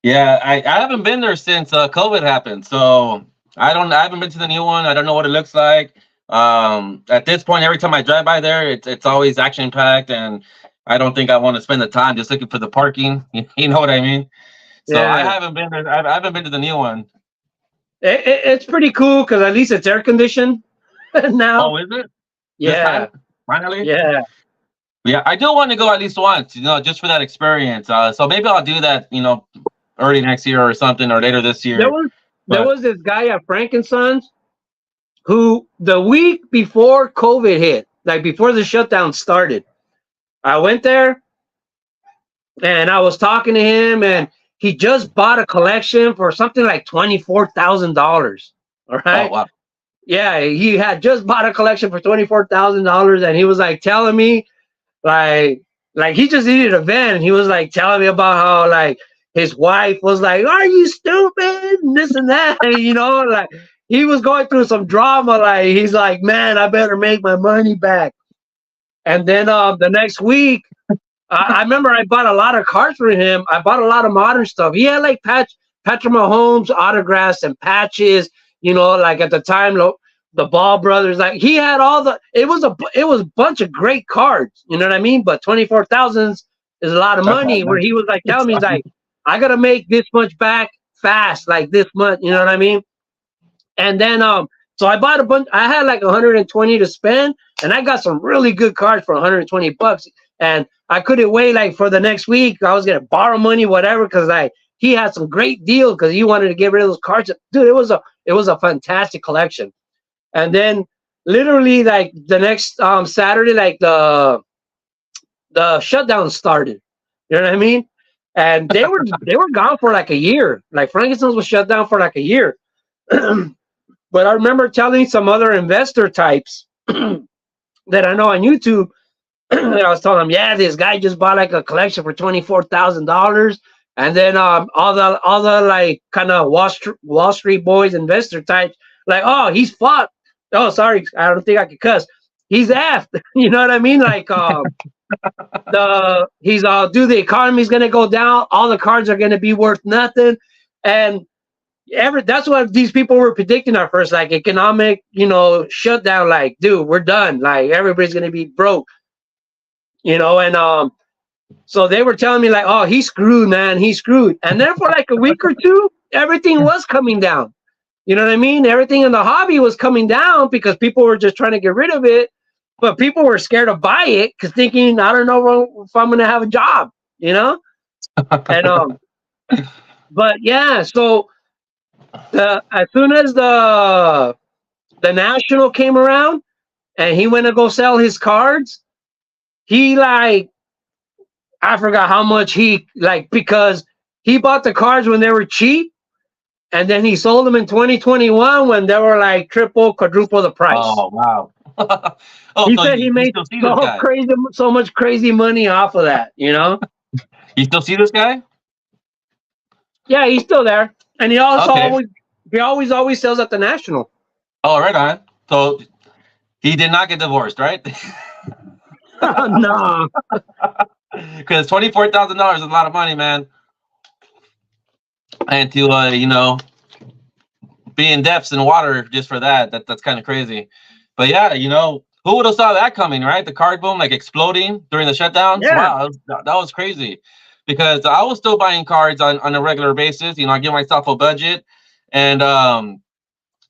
Yeah, I haven't been there since COVID happened, so I haven't been to the new one. I don't know what it looks like. At this point, every time I drive by there, it's always action packed, and I don't think I want to spend the time just looking for the parking. You know what I mean? So I haven't been there. I haven't been to the new one. It's pretty cool because at least it's air conditioned now. Oh, is it? Yeah. Finally. Yeah. Yeah, I do want to go at least once, just for that experience. So maybe I'll do that, early next year or something, or later this year. There was this guy at Frankenstein's who the week before COVID hit, like before the shutdown started, I went there and I was talking to him, and he just bought a collection for something like $24,000. All right. Oh, wow. yeah, he had just bought a collection for $24,000, and he was like telling me like he just needed a van, and he was like telling me about how like his wife was like, "Are you stupid?" and this and that, and, like he was going through some drama. Like he's like, "Man, I better make my money back." And then the next week, I remember I bought a lot of cards for him. I bought a lot of modern stuff. He had like Patrick Mahomes autographs and patches. Like at the time, the Ball brothers. Like he had all the. It was a bunch of great cards. You know what I mean? But 24,000 is a lot of money. Where he was like telling me, he's like, I gotta make this much back fast, like this month. You know what I mean? And then so I bought a bunch. I had like 120 to spend, and I got some really good cards for 120 bucks. And I couldn't wait like for the next week. I was gonna borrow money, whatever, because like he had some great deals because he wanted to get rid of those cards. Dude, it was a fantastic collection. And then literally like the next Saturday, like the shutdown started. You know what I mean? And they were gone for like a year. Like Frankenstein's was shut down for like a year. But I remember telling some other investor types that I know on YouTube. And I was telling them, yeah, this guy just bought like a collection for $24,000, and then all the like kind of Wall Street boys, investor types, like, oh, he's fought. Oh, sorry, I don't think I could cuss. He's effed. You know what I mean? Like dude, the economy's gonna go down. All the cards are gonna be worth nothing, and that's what these people were predicting at first, like economic, shutdown. Like, dude, we're done. Like everybody's gonna be broke. And so they were telling me like, oh, he's screwed, man, he's screwed. And then for like a week or two, everything was coming down. You know what I mean? Everything in the hobby was coming down because people were just trying to get rid of it, but people were scared to buy it because thinking, I don't know if I'm gonna have a job, And but yeah, so as soon as the national came around and he went to go sell his cards, he like, I forgot how much he like, because he bought the cards when they were cheap, and then he sold them in 2021 when they were like triple, quadruple the price. Oh wow! He said he made so much crazy money off of that. You still see this guy? Yeah, he's still there, and he also always sells at the National. Oh, right on. So he did not get divorced, right? No. Because $24,000 is a lot of money, man. And to be in depths in water just for that's kind of crazy. But yeah, who would have saw that coming, right? The card boom like exploding during the shutdowns. Yeah. Wow, that was crazy. Because I was still buying cards on a regular basis. I give myself a budget, and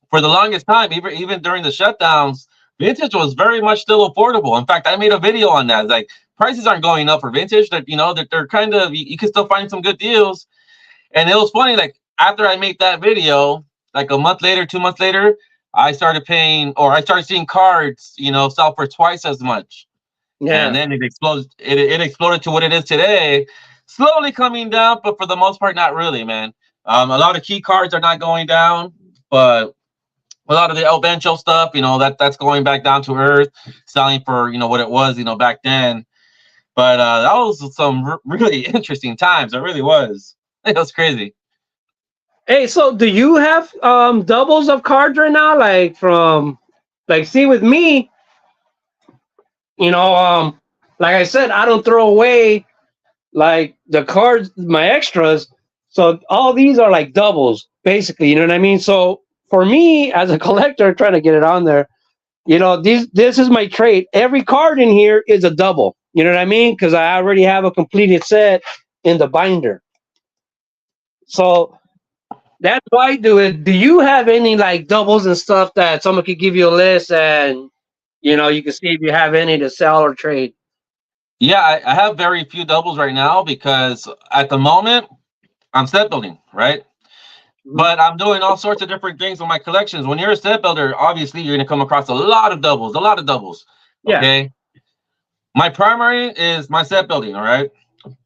for the longest time, even during the shutdowns, vintage was very much still affordable. In fact, I made a video on that. Like, prices aren't going up for vintage. That they're kind of, you can still find some good deals. And it was funny. Like after I made that video, like a month later, 2 months later, I started seeing cards, sell for twice as much. Yeah. And then it exploded. It exploded to what it is today. Slowly coming down, but for the most part, not really, man. A lot of key cards are not going down, but a lot of the El Bencho stuff, that's going back down to earth, selling for, what it was, back then. But that was some really interesting times. It really was. It was crazy. Hey, so do you have doubles of cards right now? See, with me, like I said, I don't throw away like the cards, my extras. So all these are like doubles, basically. You know what I mean? So for me, as a collector, trying to get it on there, this is my trait. Every card in here is a double. You know what I mean? Because I already have a completed set in the binder. So that's why I do it. Do you have any like doubles and stuff that someone could give you a list and you can see if you have any to sell or trade? Yeah, I have very few doubles right now because at the moment I'm set building, right? But I'm doing all sorts of different things with my collections. When you're a set builder, obviously you're gonna come across a lot of doubles. Okay. Yeah. My primary is my set building, all right?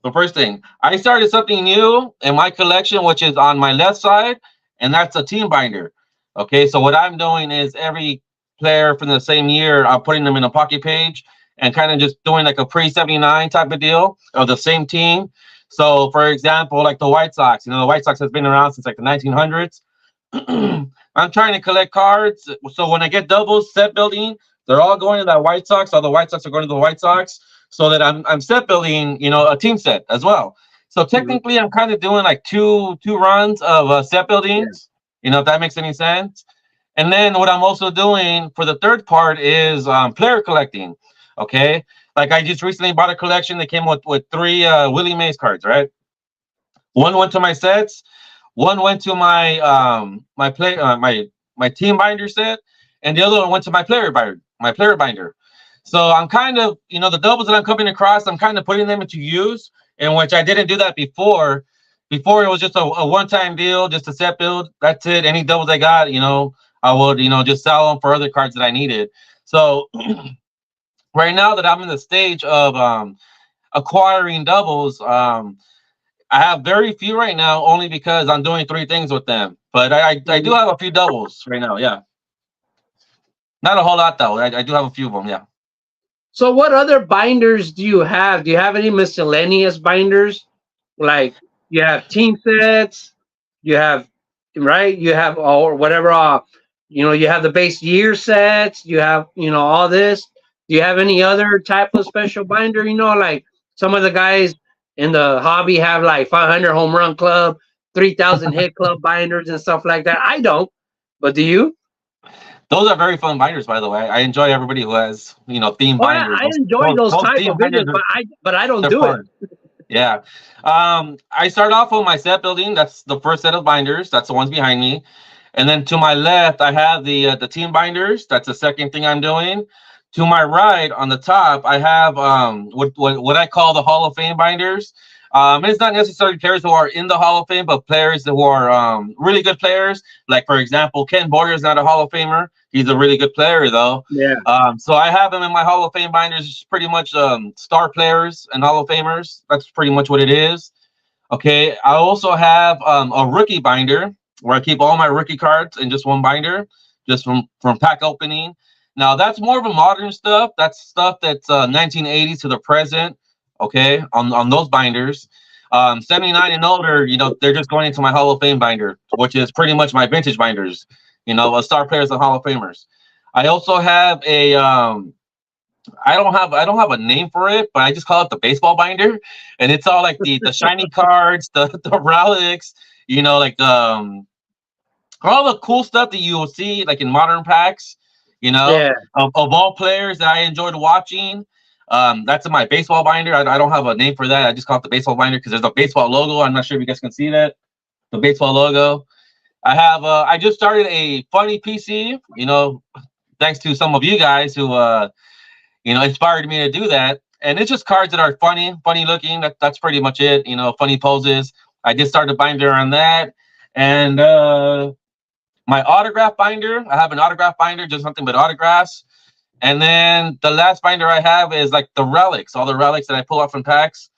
The first thing, I started something new in my collection, which is on my left side, and that's a team binder. Okay, so what I'm doing is every player from the same year, I'm putting them in a pocket page and kind of just doing like a pre-79 type of deal of the same team. So, for example, like the White Sox, the White Sox has been around since like the 1900s. I'm trying to collect cards. So when I get doubles set building, they're all going to that White Sox. All the White Sox are going to the White Sox, so that I'm set building, a team set as well. So Mhm. technically, I'm kind of doing like two runs of set Yeah. buildings. If that makes any sense. And then what I'm also doing for the third part is player collecting. Okay, like I just recently bought a collection that came with three Willie Mays cards. Right, one went to my sets, one went to my team binder set, and the other one went to my player binder. So I'm kind of the doubles that I'm coming across, I'm kind of putting them into use, in which I didn't do that before. Before it was just a one-time deal, just a set build. That's it. Any doubles I got, I would just sell them for other cards that I needed. So right now that I'm in the stage of acquiring doubles, I have very few right now, only because I'm doing three things with them. But I do Mhm. have a few doubles right now. Yeah, not a whole lot though. I do have a few of them. Yeah. So what other binders do you have? Do you have any miscellaneous binders? Like you have team sets, you have right, you have or whatever. You have the base year sets. You have all this. Do you have any other type of special binder? Like some of the guys in the hobby have like 500 home run club, 3,000 hit club binders and stuff like that. I don't, but do you? Those are very fun binders, by the way. I enjoy everybody who has theme Oh yeah, binders. I Those enjoy those, those those type theme of binders videos, but I don't they're do it. fun. Yeah. I start off with my set building. That's the first set of binders. That's the ones behind me. And then to my left, I have the team binders. That's the second thing I'm doing. To my right, on the top, I have what I call the Hall of Fame binders. It's not necessarily players who are in the Hall of Fame, but players who are really good players. Like for example, Ken Boyer is not a Hall of Famer. He's a really good player though. Yeah. So I have him in my Hall of Fame binders. It's pretty much star players and Hall of Famers. That's pretty much what it is. Okay, I also have a rookie binder where I keep all my rookie cards in just one binder, just from pack opening. Now that's more of a modern stuff. That's stuff that's 1980s to the present. Okay, on those binders, 79 and older, they're just going into my Hall of Fame binder, which is pretty much my vintage binders. Star players and Hall of Famers. I also have a I don't have a name for it, but I just call it the baseball binder, and it's all like the shiny cards, the relics, like all the cool stuff that you will see like in modern packs, Yeah. of all players that I enjoyed watching. That's in my baseball binder. I don't have a name for that. I just call it the baseball binder because there's a baseball logo. I'm not sure if you guys can see that, the baseball logo. I just started a funny PC, thanks to some of you guys who inspired me to do that. And it's just cards that are funny looking. That's pretty much it. Funny poses. I just started a binder on that. And my autograph binder, I have an autograph binder, just nothing but autographs. And then the last binder I have is like the relics, all the relics that I pull out from packs.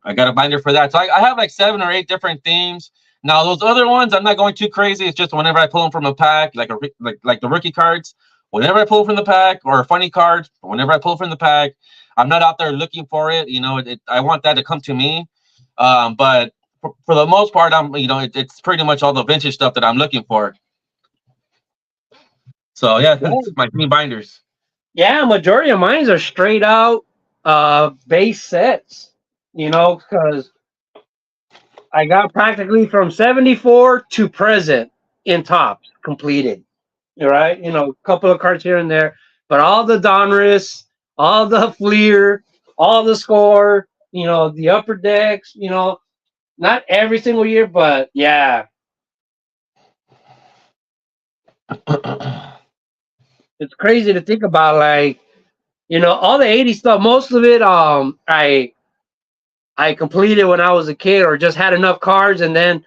I got a binder for that. So I have like 7 or 8 different themes. Now those other ones, I'm not going too crazy. It's just whenever I pull them from a pack, like the rookie cards, whenever I pull from the pack, or a funny card, whenever I pull from the pack, I'm not out there looking for it. I want that to come to me. But for the most part, it's pretty much all the vintage stuff that I'm looking for. So yeah, Yeah. that's my theme binders. Yeah, majority of mine are straight out base sets, because I got practically from 74 to present in tops completed. Right? A couple of cards here and there, but all the Donruss, all the Fleer, all the Score, the upper decks, not every single year, but yeah, it's crazy to think about. Like, all the 80s stuff, most of it, I completed when I was a kid, or just had enough cards, and then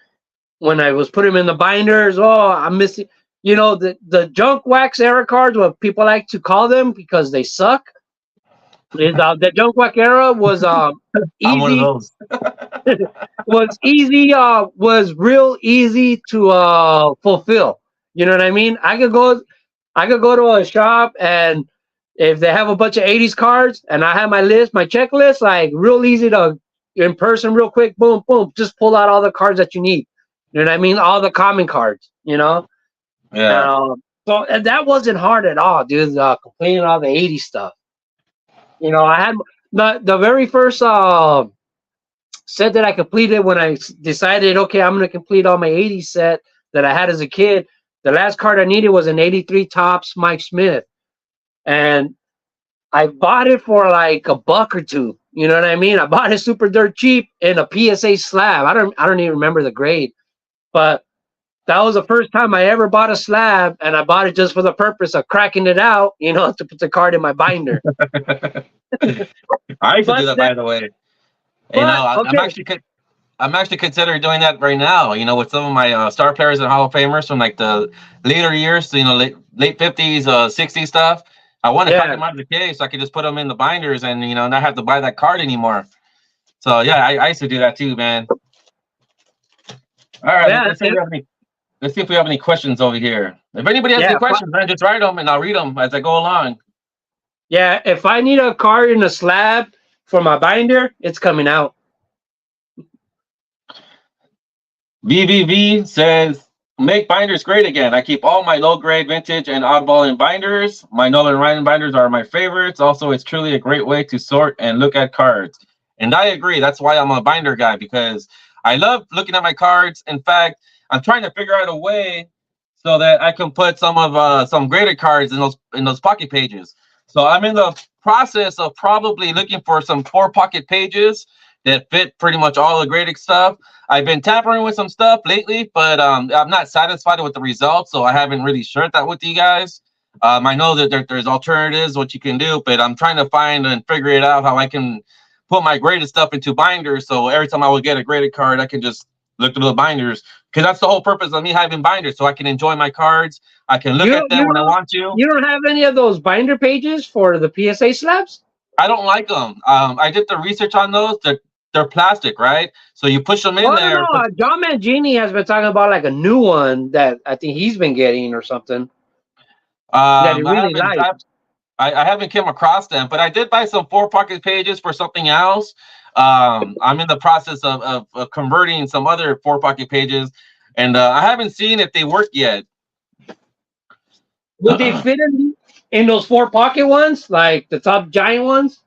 when I was putting them in the binders, oh, I'm missing. The junk wax era cards, what people like to call them because they suck. Is the junk wax era was I'm one of easy. those. Was easy. Was real easy to fulfill. You know what I mean? I could go to a shop, and if they have a bunch of 80s cards and I have my list, my checklist, like real easy to in person, real quick, boom, boom, just pull out all the cards that you need. You know what I mean? All the common cards, you know? Yeah. So and that wasn't hard at all, dude. Completing all the 80s stuff. You know, I had the very first set that I completed when I decided, okay, I'm going to complete all my 80s set that I had as a kid. The last card I needed was an 83 Topps Mike Smith. And I bought it for like $1 or $2. You know what I mean? I bought it super dirt cheap in a PSA slab. I don't even remember the grade, but that was the first time I ever bought a slab, and I bought it just for the purpose of cracking it out, you know, to put the card in my binder. I used to But do that, that, by the way. You but know, okay, I'm actually considering doing that right now. You know, with some of my star players and Hall of Famers from like the later years, you know, late 50s, 60s stuff. I want to crack yeah, them out of the case so I could just put them in the binders and you know not have to buy that card anymore. So yeah, I used to do that too, man. All right, yeah, let's see if we have any. Let's see if we have any questions over here. If anybody has yeah, any questions, man, just write them and I'll read them as I go along. yeah. If I need a card in a slab for my binder, it's coming out. VVV says, make binders great again. I keep all my low grade vintage and oddball in binders. My Nolan Ryan binders are my favorites. Also, it's truly a great way to sort and look at cards. And I agree. That's why I'm a binder guy, because I love looking at my cards. In fact, I'm trying to figure out a way so that I can put some graded cards in those pocket pages. So I'm in the process of probably looking for some 4 pocket pages that fit pretty much all the graded stuff. I've been tampering with some stuff lately, but I'm not satisfied with the results, so I haven't really shared that with you guys. I know that there's alternatives, what you can do, but I'm trying to find and figure it out how I can put my graded stuff into binders. So every time I would get a graded card, I can just look through the binders, because that's the whole purpose of me having binders, so I can enjoy my cards. I can look at them when I want to. You don't have any of those binder pages for the PSA slabs? I don't like them. I did the research on those. They're plastic, right? So you push them in Oh no, there. no. John Mangini has been talking about like a new one that I think he's been getting or something that he really likes. I haven't came across them, but I did buy some 4 pocket pages for something else. I'm in the process of converting some other 4 pocket pages, and I haven't seen if they work yet. Would they fit in those 4 pocket ones, like the top giant ones?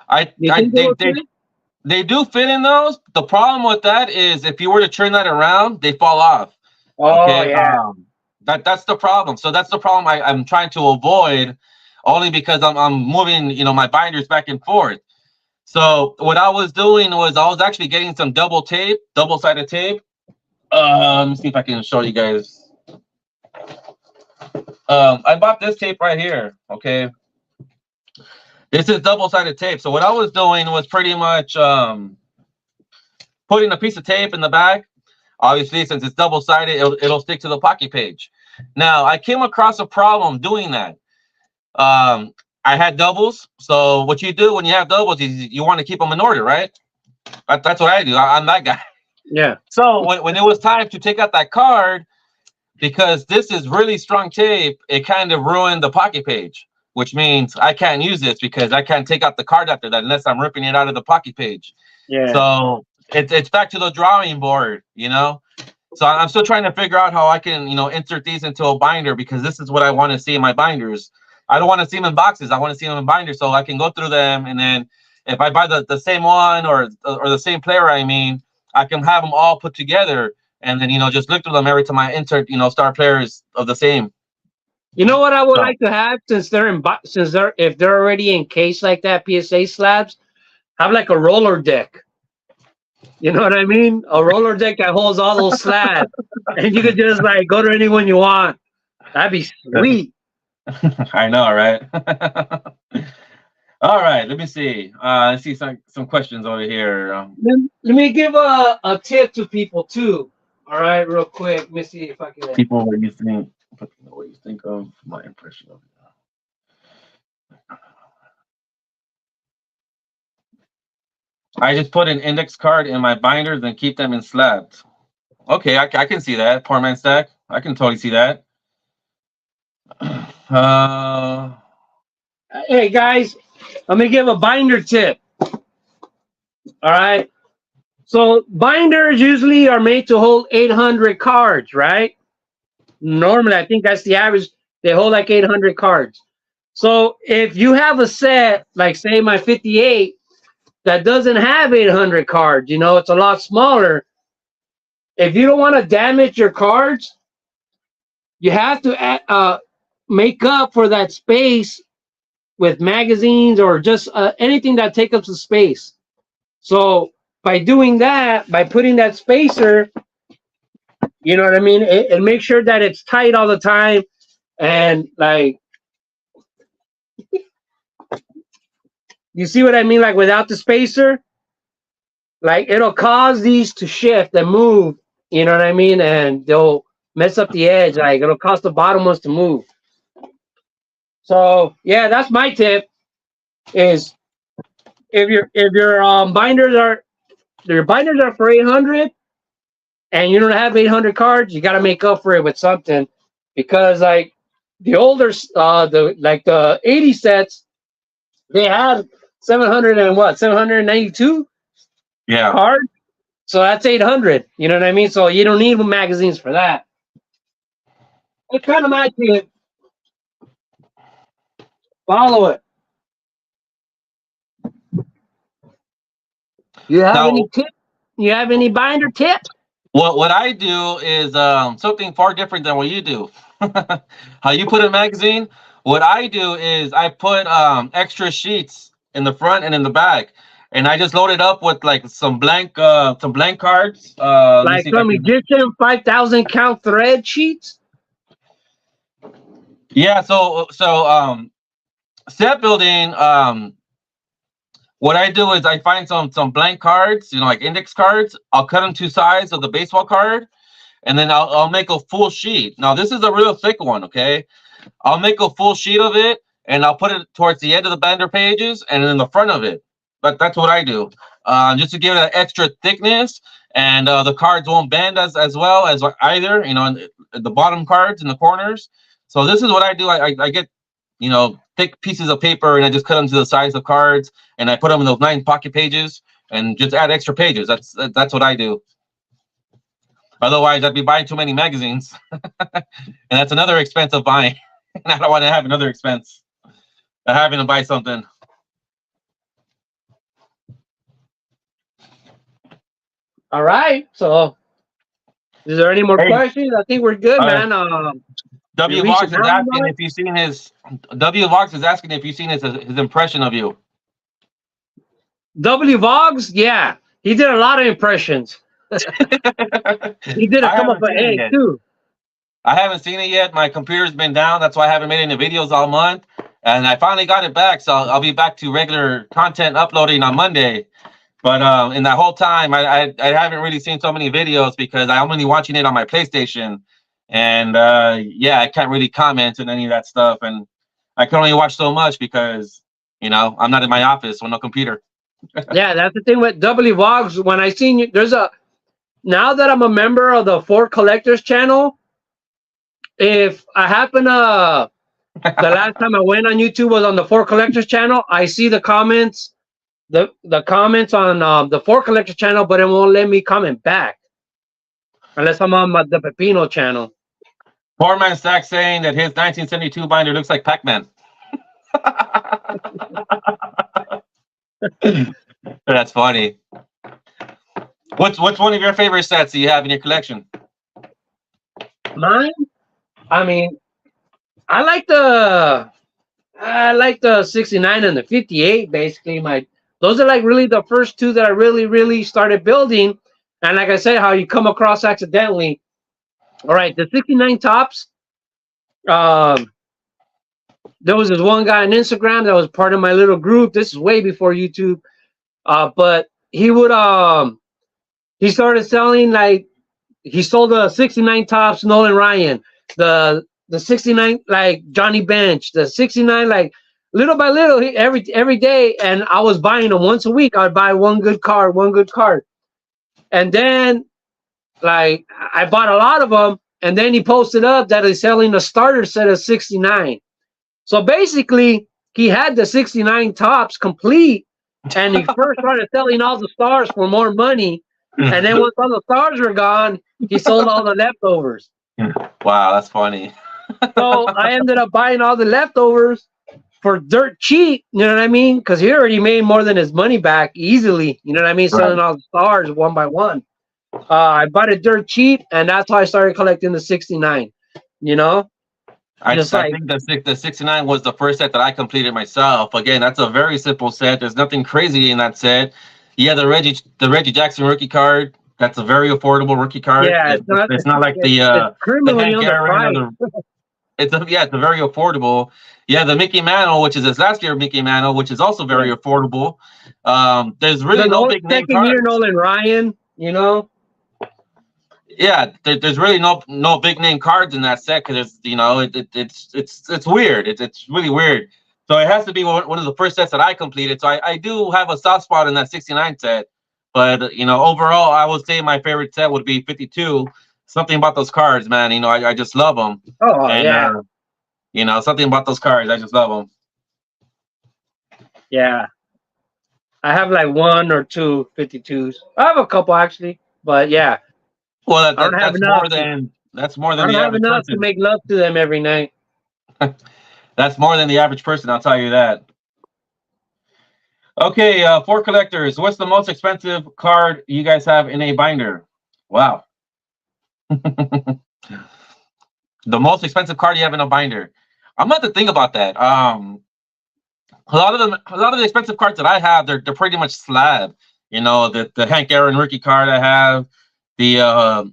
They do fit in those. The problem with that is if you were to turn that around, they fall off. Oh Okay. yeah. That's the problem. So that's the problem I'm trying to avoid, only because I'm moving, you know, my binders back and forth. So what I was doing was I was actually getting some double-sided tape. Let me see if I can show you guys. I bought this tape right here. Okay. This is double-sided tape. So what I was doing was pretty much putting a piece of tape in the back. Obviously, since it's double-sided, it'll stick to the pocket page. Now, I came across a problem doing that. I had doubles. So what you do when you have doubles is you want to keep them in order, right? That's what I do. I'm that guy. Yeah. So when it was time to take out that card, because this is really strong tape, it kind of ruined the pocket page, which means I can't use this because I can't take out the card after that unless I'm ripping it out of the pocket page. Yeah. So it's back to the drawing board, you know? So I'm still trying to figure out how I can, you know, insert these into a binder, because this is what I want to see in my binders. I don't want to see them in boxes. I want to see them in binders so I can go through them. And then if I buy the same one or the same player, I mean, I can have them all put together and then, you know, just look through them every time I insert, you know, star players of the same. You know what I would like to have, since if they're already encased like that, PSA slabs, have like a roller deck. You know what I mean? A roller deck that holds all those slabs, and you could just like go to anyone you want. That'd be sweet. I know, right? All right, let me see. Let's see some questions over here. Let me give a tip to people too. All right, real quick. Let me see if I can. People, what you think of my impression of it? I just put an index card in my binders and keep them in slabs. Okay, I can see that. Poor man stack. I can totally see that. Hey guys, let me give a binder tip. All right. So binders usually are made to hold 800 cards, right? Normally, I think that's the average. They hold like 800 cards. So if you have a set, like say my 58, that doesn't have 800 cards, you know, it's a lot smaller. If you don't want to damage your cards, you have to make up for that space with magazines or just anything that takes up the space. So by doing that, by putting that spacer, you know what I mean, it makes sure that it's tight all the time. And like, you see what I mean? Like without the spacer, like it'll cause these to shift and move. You know what I mean? And they'll mess up the edge. Like it'll cause the bottom ones to move. So yeah, that's my tip. Is if your binders are for 800 and you don't have 800 cards, you got to make up for it with something, because like the older the 80 sets, they had 700 and what 792 cards. So that's 800. You know what I mean? So you don't need magazines for that. It's kind of my tip. Follow it. You have any tips? You have any binder tips? What I do is something far different than what you do. How you put a magazine? What I do is I put extra sheets in the front and in the back, and I just load it up with like some blank cards. Like some Egyptian 5,000 count thread sheets. Yeah. So set building. What I do is I find some blank cards, you know, like index cards. I'll cut them to size of the baseball card, and then I'll make a full sheet. Now this is a real thick one, okay? I'll make a full sheet of it, and I'll put it towards the end of the binder pages and in the front of it. But that's what I do, just to give it an extra thickness, and the cards won't bend as well as either, you know, the bottom cards in the corners. So this is what I do. I get, you know, thick pieces of paper, and I just cut them to the size of cards, and I put them in those 9 pocket pages, and just add extra pages. That's what I do. Otherwise, I'd be buying too many magazines, and that's another expense of buying. And I don't want to have another expense of having to buy something. All right. So, is there any more questions? I think we're good, man. W Vox is asking if you've seen his. W Vox is asking if you've seen his impression of you. W Vox, yeah, he did a lot of impressions. He did a come up with A too. I haven't seen it yet. My computer's been down. That's why I haven't made any videos all month. And I finally got it back, so I'll be back to regular content uploading on Monday. But in that whole time, I haven't really seen so many videos because I'm only watching it on my PlayStation. And yeah, I can't really comment on any of that stuff. And I can only watch so much because, you know, I'm not in my office with no computer. Yeah, that's the thing with W Vox. When I seen you, now that I'm a member of the Ford Collectors channel, if I happen to, the last time I went on YouTube was on the Ford Collectors channel, I see the comments, the comments on the Ford Collectors channel, but it won't let me comment back unless I'm on the Pepino channel. Poor man Stack saying that his 1972 binder looks like Pac-Man. That's funny. What's one of your favorite sets that you have in your collection? Mine? I mean, I like the 69 and the 58. Basically, those are like really the first two that I really started building. And like I said, how you come across accidentally. All right, the 69 tops. There was this one guy on Instagram that was part of my little group. This is way before YouTube. But he would he started selling, like, he sold the 69 tops Nolan Ryan, the 69 like Johnny Bench, the 69 like little by little every day, and I was buying them once a week. I'd buy one good card, and then like I bought a lot of them, and then he posted up that he's selling a starter set of 69. So basically, he had the 69 tops complete, and he first started selling all the stars for more money. And then once all the stars were gone, he sold all the leftovers. Wow, that's funny. So I ended up buying all the leftovers for dirt cheap. You know what I mean? Because he already made more than his money back easily. You know what I mean? Selling all the stars one by one. I bought it dirt cheap, and that's how I started collecting the 69. You know? I think the 69 was the first set that I completed myself. Again, that's a very simple set. There's nothing crazy in that set. Yeah, the Reggie Jackson rookie card. That's a very affordable rookie card. Yeah, it's not like the criminally underpriced. It's a very affordable. Yeah, the Mickey Mantle, which is his last year Mickey Mantle, which is also very affordable. There's really no big name cards. Year Nolan Ryan, you know. Yeah, there's really no big name cards in that set because it's weird. It's really weird. So it has to be one of the first sets that I completed. So I do have a soft spot in that 69 set, but overall I would say my favorite set would be 52. Something about those cards, man. I just love them. Oh, and, yeah. Something about those cards, I just love them. Yeah, I have like 1 or 2 52s. I have a couple actually, but yeah. Well, that's more than the average person. I don't have enough to make love to them every night. That's more than the average person, I'll tell you that. Okay, for collectors, what's the most expensive card you guys have in a binder? Wow. The most expensive card you have in a binder. I'm going to think about that. A lot of the expensive cards that I have, they're pretty much slab. The Hank Aaron rookie card I have, the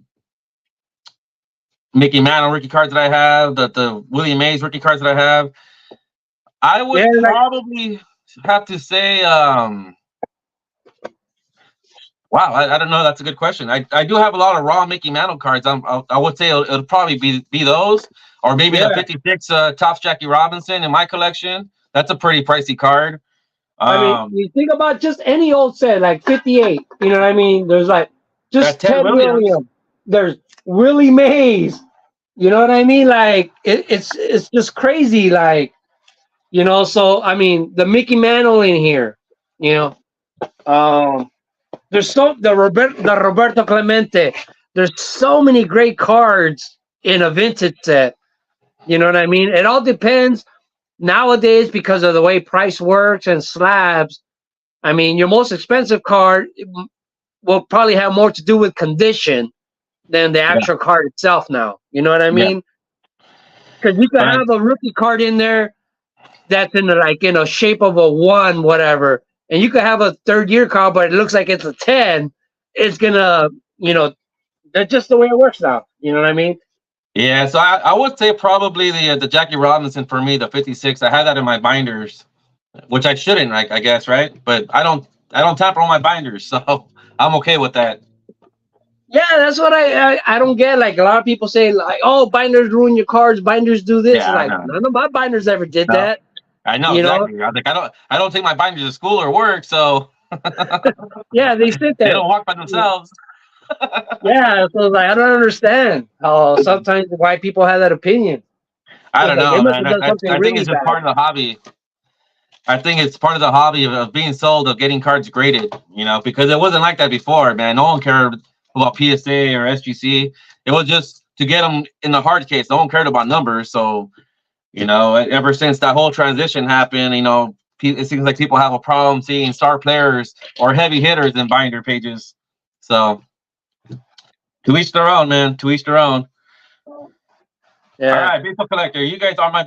Mickey Mantle rookie cards that I have, the Willie Mays rookie cards that I have. I would probably have to say, wow, I don't know. That's a good question. I do have a lot of raw Mickey Mantle cards. I would say it'll probably be those, or maybe the 56 Topps Jackie Robinson in my collection. That's a pretty pricey card. I mean, you think about just any old set, like 58. You know what I mean? There's like just Ted Williams. There's Willie Mays. You know what I mean? Like it's just crazy. Like, so I mean, the Mickey Mantle in here. There's the Roberto Clemente. There's so many great cards in a vintage set. You know what I mean? It all depends nowadays because of the way price works and slabs. I mean, your most expensive card will probably have more to do with condition than the actual card itself now. You know what I mean? Because you could have a rookie card in there that's in the shape of a 1, whatever, and you could have a third year card, but it looks like it's a 10. It's gonna, that's just the way it works now. You know what I mean? Yeah, so I would say probably the Jackie Robinson for me, the 56. I had that in my binders, which I shouldn't, I guess, right? But I don't tamper on my binders, so I'm okay with that. Yeah, that's what I don't get. Like a lot of people say, like, oh, binders ruin your cards, binders do this. Yeah, like none of my binders ever did that. I know exactly. I don't take my binders to school or work, so yeah, they sit there. They don't walk by themselves. Yeah, so like I don't understand how sometimes why people have that opinion. I don't know, man. I think it's just part of the hobby. I think it's part of the hobby of being sold, of getting cards graded, because it wasn't like that before, man. No one cared about PSA or SGC. It was just to get them in the hard case. No one cared about numbers. So, ever since that whole transition happened, it seems like people have a problem seeing star players or heavy hitters in binder pages. So, to each their own, man. To each their own. Yeah. All right, baseball collector. You guys are my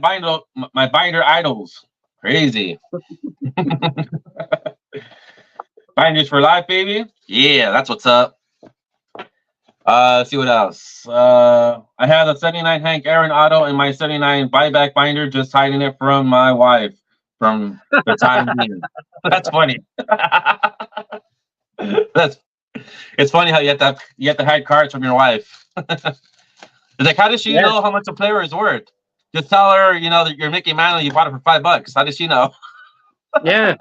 binder idols. Crazy. Binders for life, baby. Yeah, that's what's up. Let's see what else. I have a 79 Hank Aaron auto in my 79 buyback binder, just hiding it from my wife from the time being. That's funny. It's funny how you have to hide cards from your wife. It's like, how does she know how much a player is worth? Just tell her, that you're Mickey Mantle, you bought it for $5. How does she know? Yeah.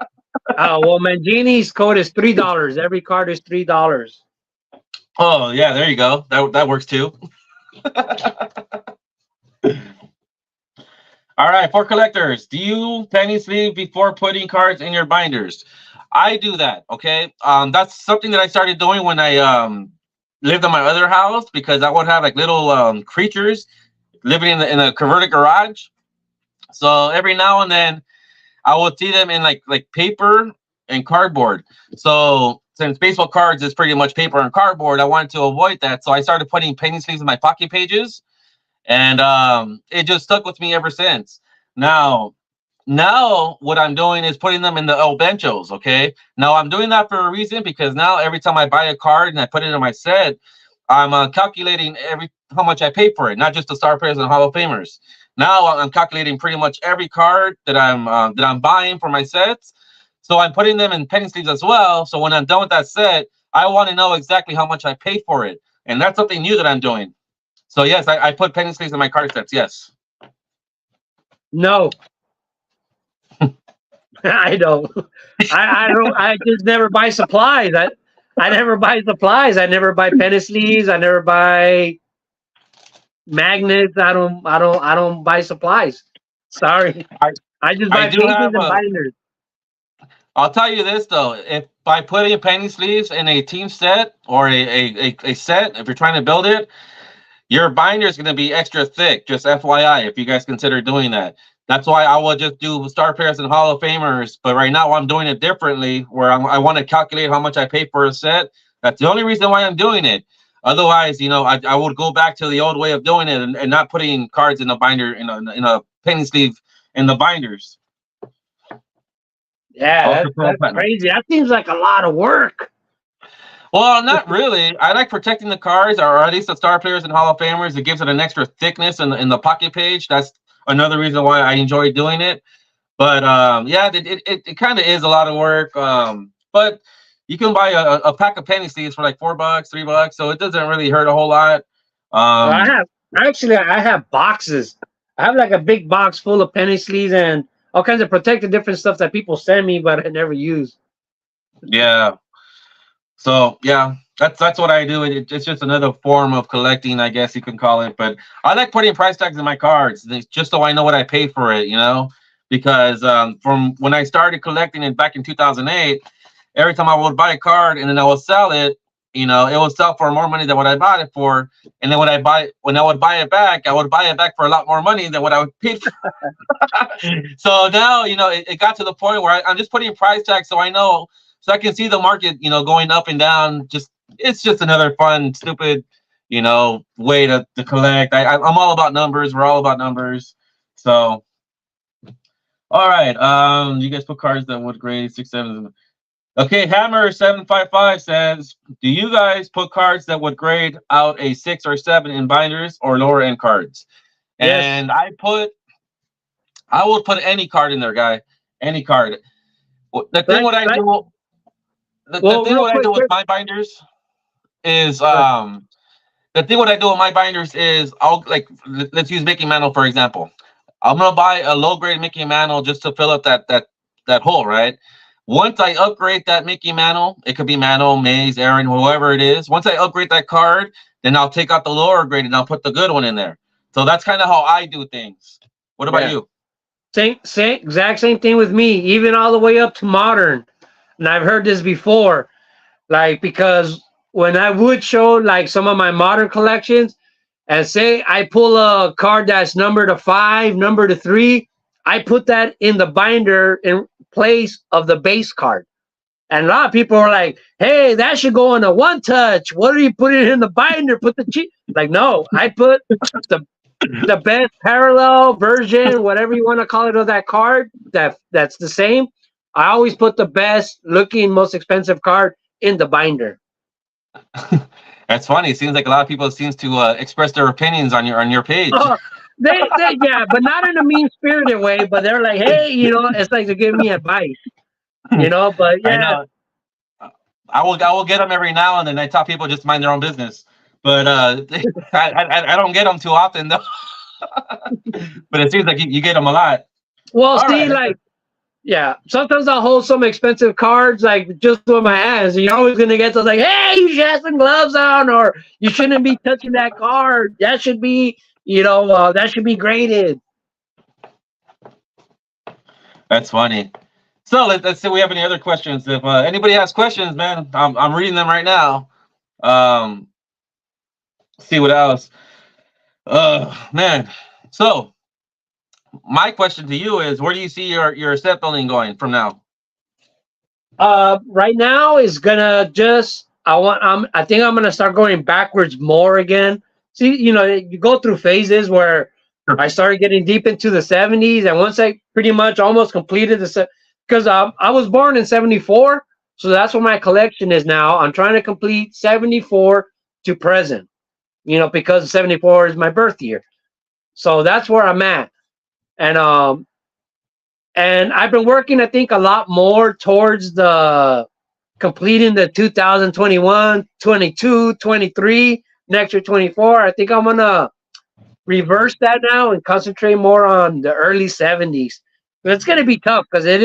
Well, Mangini's code is $3. Every card is $3. Oh yeah, there you go. That works too. All right, for collectors, do you penny sleeve before putting cards in your binders? I do that. Okay, that's something that I started doing when I lived in my other house because I would have like little creatures living in a converted garage. So every now and then I would see them in like paper and cardboard. So since baseball cards is pretty much paper and cardboard, I wanted to avoid that. So I started putting penny sleeves in my pocket pages, and it just stuck with me ever since. Now what I'm doing is putting them in the El Benchos. Okay, now I'm doing that for a reason because now every time I buy a card and I put it in my set, I'm calculating how much I pay for it, not just the star players and Hall of Famers. Now I'm calculating pretty much every card that I'm buying for my sets. So I'm putting them in penny sleeves as well. So when I'm done with that set, I want to know exactly how much I pay for it, and that's something new that I'm doing. So yes, I put penny sleeves in my card sets. Yes. No, I don't. I don't. I just never buy supplies. I never buy supplies. I never buy penny sleeves. I never buy magnets. I don't buy supplies. Sorry. I I just I buy do pages have and a. binders. I'll tell you this though, if by putting penny sleeves in a team set or a set, if you're trying to build it, your binder is going to be extra thick. Just FYI, if you guys consider doing that. That's why I will just do star players and Hall of Famers. But right now I'm doing it differently, where I want to calculate how much I pay for a set. That's the only reason why I'm doing it. Otherwise, I would go back to the old way of doing it and not putting cards in a binder in a penny sleeve in the binders. Yeah, that's crazy. That seems like a lot of work. Well, not really. I like protecting the cards, or at least the star players and Hall of Famers. It gives it an extra thickness in the pocket page. That's another reason why I enjoy doing it. But yeah, it kind of is a lot of work. But you can buy a pack of penny sleeves for like $4, $3, so it doesn't really hurt a whole lot. Well, Um, I have boxes. I have like a big box full of penny sleeves and all kinds of protective different stuff that people send me, but I never use. yeah. So yeah, that's what I do. It's just another form of collecting, I guess you can call it. But I like putting price tags in my cards just so I know what I pay for it, because from when I started collecting it back in 2008, every time I would buy a card and then I would sell it, it would sell for more money than what I bought it for. And then when I would buy it back, I would buy it back for a lot more money than what I would pay for. So now, it got to the point where I'm just putting price tags so I know. So I can see the market, going up and down. It's just another fun, stupid, way to collect. I'm all about numbers. We're all about numbers. So, all right. You guys put cards that would grade 6, 7. Okay, Hammer 755 says, do you guys put cards that would grade out a 6 or 7 in binders or lower end cards? Yes. And I would put any card in there, guy. Any card. The thing what I do. The thing what I do with my binders is the thing what I do with my binders is let's use Mickey Mantle for example. I'm gonna buy a low grade Mickey Mantle just to fill up that hole, right? Once I upgrade that Mickey Mantle, it could be Mantle, Maze, Aaron, whoever it is. Once I upgrade that card, then I'll take out the lower grade and I'll put the good one in there. So that's kind of how I do things. What about you? Same exact same thing with me, even all the way up to modern. And I've heard this before, like, because when I would show like some of my modern collections and say I pull a card that's numbered to 5, numbered to 3, I put that in the binder in place of the base card. And a lot of people are like, hey, that should go in a one touch. What are you putting in the binder? Put the cheat. Like, no, I put the best parallel version, whatever you want to call it, of that card that's the same. I always put the best looking, most expensive card in the binder. That's funny. It seems like a lot of people seems to express their opinions on your page. They yeah, but not in a mean spirited way. But they're like, hey, it's like they're giving me advice, But yeah, I know. I will get them every now and then. I tell people just mind their own business, but I don't get them too often though. But it seems like you get them a lot. Well, see, like Yeah, sometimes I'll hold some expensive cards, like just with my hands. And you're always gonna get those, like, "Hey, you should have some gloves on," or "You shouldn't be touching that card. That should be, that should be graded." That's funny. So let's see if we have any other questions. If anybody has questions, man, I'm reading them right now. Um, see what else. Man. So my question to you is, where do you see your set building going from now? Right now is gonna just I think I'm gonna start going backwards more again. See, you go through phases where I started getting deep into the 70s, and once I pretty much almost completed because I was born in 74, so that's what my collection is now. I'm trying to complete 74 to present, because 74 is my birth year. So that's where I'm at. And I've been working, I think, a lot more towards the completing the 2021, 22, 23, next year 24. I think I'm gonna reverse that now and concentrate more on the early 70s. But it's gonna be tough because it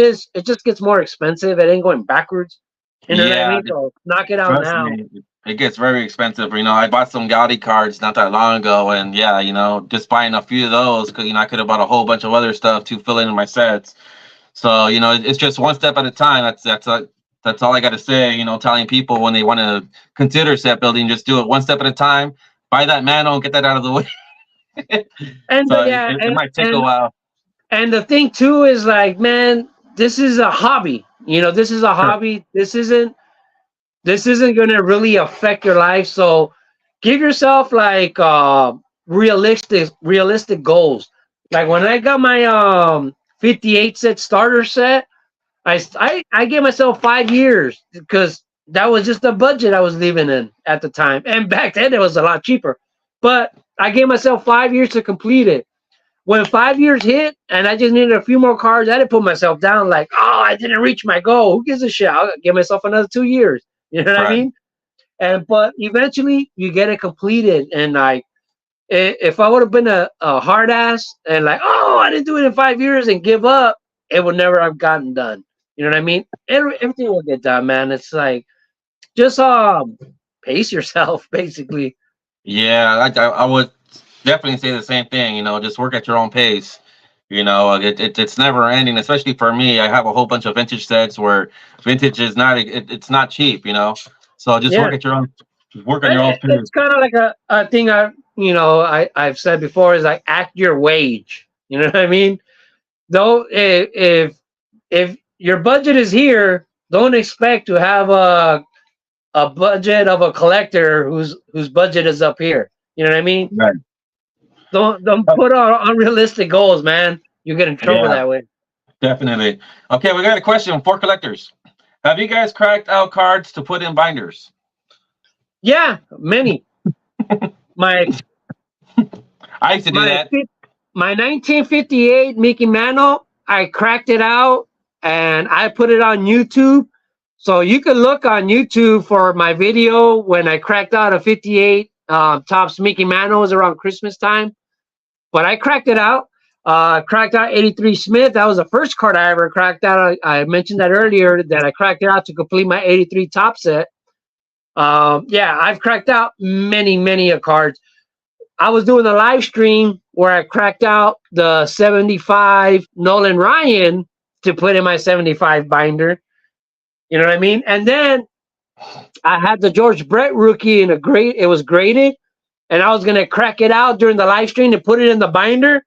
just gets more expensive. It ain't going backwards. You know what I Yeah, mean? So knock it out trust now. me, it gets very expensive. I bought some Gaudi cards not that long ago, and yeah, just buying a few of those because I could have bought a whole bunch of other stuff to fill in my sets. So it's just one step at a time. That's all I got to say. Telling people when they want to consider set building, just do it one step at a time. Buy that manual and get that out of the way. And So yeah, it might take a while. and the thing too is, like, man, this is a hobby. This is a Sure. hobby. This isn't going to really affect your life. So give yourself like realistic goals. Like when I got my 58 set starter set, I gave myself 5 years because that was just the budget I was living in at the time. And back then it was a lot cheaper. But I gave myself 5 years to complete it. When 5 years hit and I just needed a few more cards, I didn't put myself down like, oh, I didn't reach my goal. Who gives a shit? I'll give myself another 2 years. You know what I Right. mean? But eventually you get it completed. And like, if I would have been a hard ass and like, oh, I didn't do it in 5 years and give up, it would never have gotten done. You know what I mean? Everything will get done, man. It's like, just pace yourself, basically. Yeah, I would definitely say the same thing. Just work at your own pace. It's never ending. Especially for me, I have a whole bunch of vintage sets where vintage is not it's not cheap. So just Yeah. work on your own pace. It's kind of like a thing I've said before, is like, act your wage. You know what I mean? Though if your budget is here, don't expect to have a budget of a collector whose budget is up here. You know what I mean? Right. Don't put on unrealistic goals, man. You get in trouble that way. Definitely. Okay, we got a question for collectors. Have you guys cracked out cards to put in binders? Yeah, many. my I used to do that. My 1958 Mickey Mantle, I cracked it out and I put it on YouTube. So you can look on YouTube for my video when I cracked out a 58 Topps Mickey Mantle. It was around Christmas time. But I cracked it out. Cracked out 83 Smith. That was the first card I ever cracked out. I mentioned that earlier, that I cracked it out to complete my 83 top set. Yeah, I've cracked out many cards. I was doing a live stream where I cracked out the 75 Nolan Ryan to put in my 75 binder. You know what I mean? And then I had the George Brett rookie in it was graded, and I was gonna crack it out during the live stream and put it in the binder.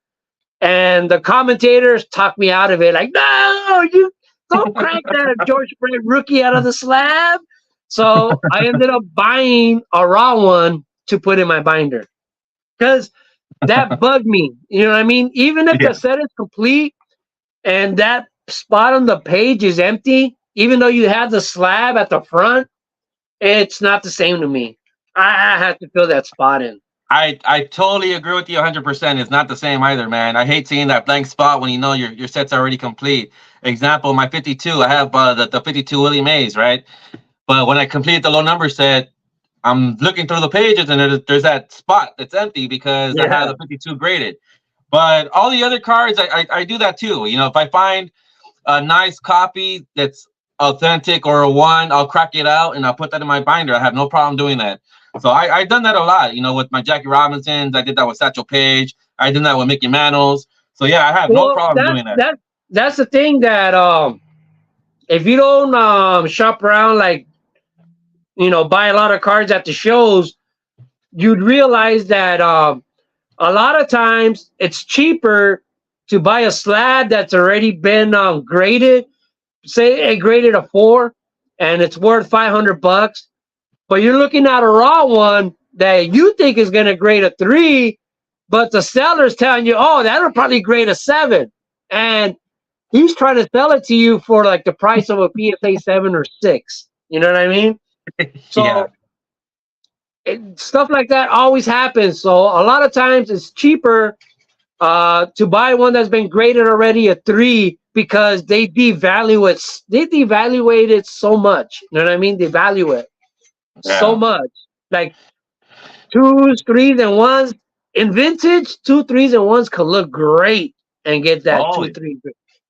And the commentators talked me out of it, like, no, you don't crack that George Brett rookie out of the slab. So I ended up buying a raw one to put in my binder. Because that bugged me. You know what I mean? Even if the set is complete and that spot on the page is empty, even though you have the slab at the front, it's not the same to me. I have to fill that spot in. I totally agree with you 100%. It's not the same either, man. I hate seeing that blank spot when your set's already complete. Example, my 52, I have the 52 Willie Mays, right? But when I completed the low number set, I'm looking through the pages and there's that spot that's empty because I have the 52 graded. But all the other cards, I do that too. If I find a nice copy that's authentic or a one, I'll crack it out and I'll put that in my binder. I have no problem doing that. So I've done that a lot, with my Jackie Robinsons. I did that with Satchel Paige. I did that with Mickey Mantles. So yeah, I have no problem doing that. That's the thing that if you don't shop around, like, buy a lot of cards at the shows, you'd realize that a lot of times it's cheaper to buy a slab that's already been graded, say it graded a 4 and it's worth $500, but you're looking at a raw one that you think is going to grade a 3, but the seller's telling you, oh, that'll probably grade a 7, and he's trying to sell it to you for like the price of a PSA 7 or 6. You know what I mean? So stuff like that always happens. So a lot of times it's cheaper to buy one that's been graded already a 3 because they devalue it. They devaluate it so much. You know what I mean? They value it so much. Like 2s, 3s, and 1s in vintage. 2, 3s, and 1s could look great and get that 2, 3.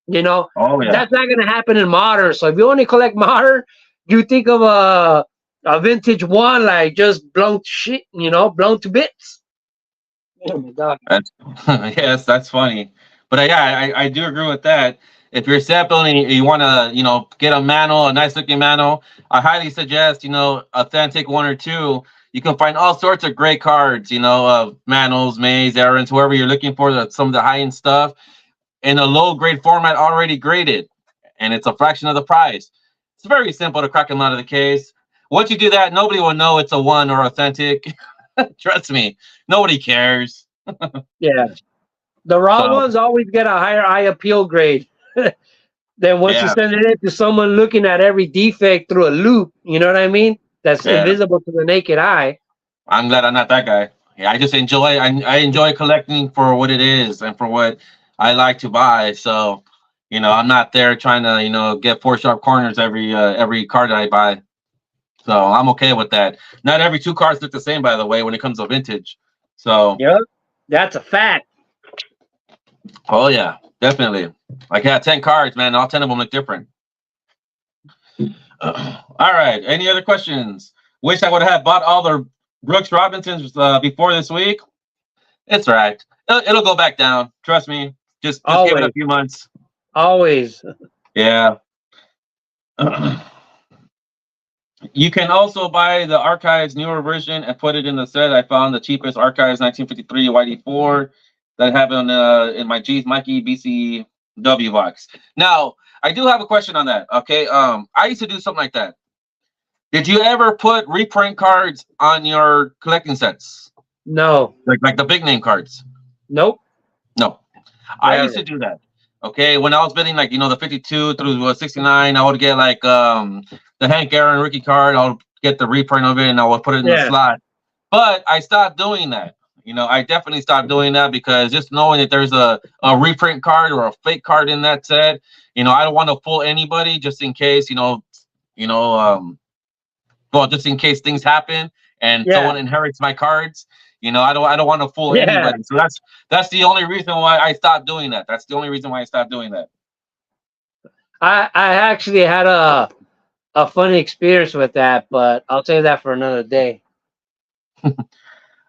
That's not going to happen in modern. So if you only collect modern, you think of a vintage one like just blown to shit, blown to bits. Oh my god. Yes, that's funny. But I do agree with that. If you're sampling and you want to, get a Mantle, a nice looking Mantle, I highly suggest, authentic 1 or 2. You can find all sorts of great cards, Mantles, Mays, Aaron's, whoever you're looking for, some of the high end stuff in a low grade format already graded, and it's a fraction of the price. It's very simple to crack them out of the case. Once you do that, nobody will know it's a 1 or authentic. Trust me, nobody cares. Yeah, the raw ones always get a higher eye appeal grade than once you send it in to someone looking at every defect through a loop. You know what I mean? That's invisible to the naked eye. I'm glad I'm not that guy. Yeah, I just enjoy. I enjoy collecting for what it is and for what I like to buy. So, I'm not there trying to get 4 sharp corners every card that I buy. So I'm okay with that. Not every 2 cards look the same, by the way, when it comes to vintage. So that's a fact. Oh yeah, definitely. Like, 10 cards, man. All 10 of them look different. All right. Any other questions? Wish I would have bought all the Brooks Robinsons before this week. It's all right. It'll go back down. Trust me. Just give it a few months. Always. Yeah. You can also buy the Archives newer version and put it in the set. I found the cheapest Archives 1953 YD4 that I have in my G's Mikey BCW box. Now, I do have a question on that. Okay. I used to do something like that. Did you ever put reprint cards on your collecting sets? No. Like the big name cards? Nope. No. I used to do that. Okay. When I was bidding the 52 through 69, I would get the Hank Aaron rookie card. I'll get the reprint of it and I would put it in the slot. But I stopped doing that. I definitely stopped doing that because just knowing that there's a reprint card or a fake card in that set, I don't want to fool anybody just in case, just in case things happen and someone inherits my cards. I don't want to fool anybody. So that's the only reason why I stopped doing that. That's the only reason why I stopped doing that. I actually had a funny experience with that, but I'll save that for another day.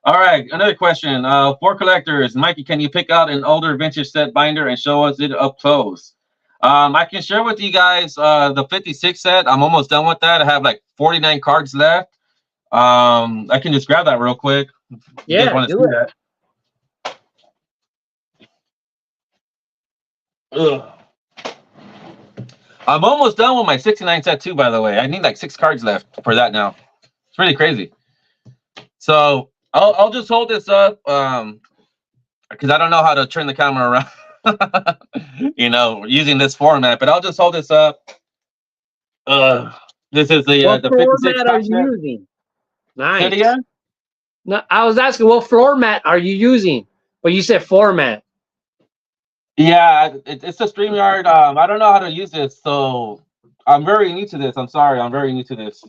All right, another question. For collectors, Mikey, can you pick out an older vintage set binder and show us it up close? I can share with you guys the 56 set. I'm almost done with that. I have 49 cards left. I can just grab that real quick. Yeah, want to do it. That. Ugh. I'm almost done with my 69 set too, by the way. I need 6 cards left for that now. It's really crazy. So I'll just hold this up because I don't know how to turn the camera around, using this format, but I'll just hold this up. This is the 56 format are you using? Nice. Again? No, I was asking what floor mat are you using? But you said format. Yeah, it's a StreamYard. I don't know how to use this, so I'm very new to this. I'm sorry, I'm very new to this.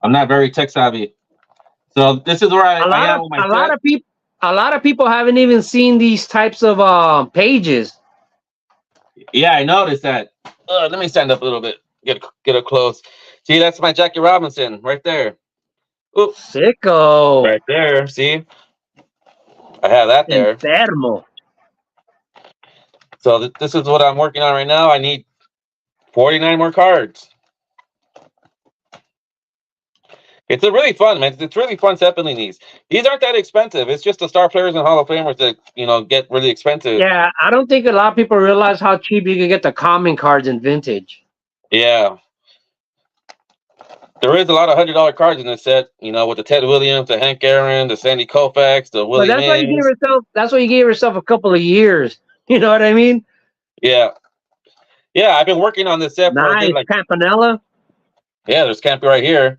I'm not very tech savvy. So this is where I am with my a lot of people haven't even seen these types of pages. Yeah, I noticed that. Let me stand up a little bit. Get up close. See, that's my Jackie Robinson right there. Oop, Sicko. right there. See, I have that there. Enfermo. So this is what I'm working on right now. I need 49 more cards. It's a really fun, man. It's really fun separating these. These aren't that expensive. It's just the star players and Hall of Famers that get really expensive. Yeah, I don't think a lot of people realize how cheap you can get the common cards in vintage. Yeah. There is a lot of $100 cards in this set, with the Ted Williams, the Hank Aaron, the Sandy Koufax, the But Willie that's why you give Mays. yourself. That's why you gave yourself a couple of years. You know what I mean? Yeah. Yeah, I've been working on this set for a Nice, good, Campanella. yeah, there's Campy right here.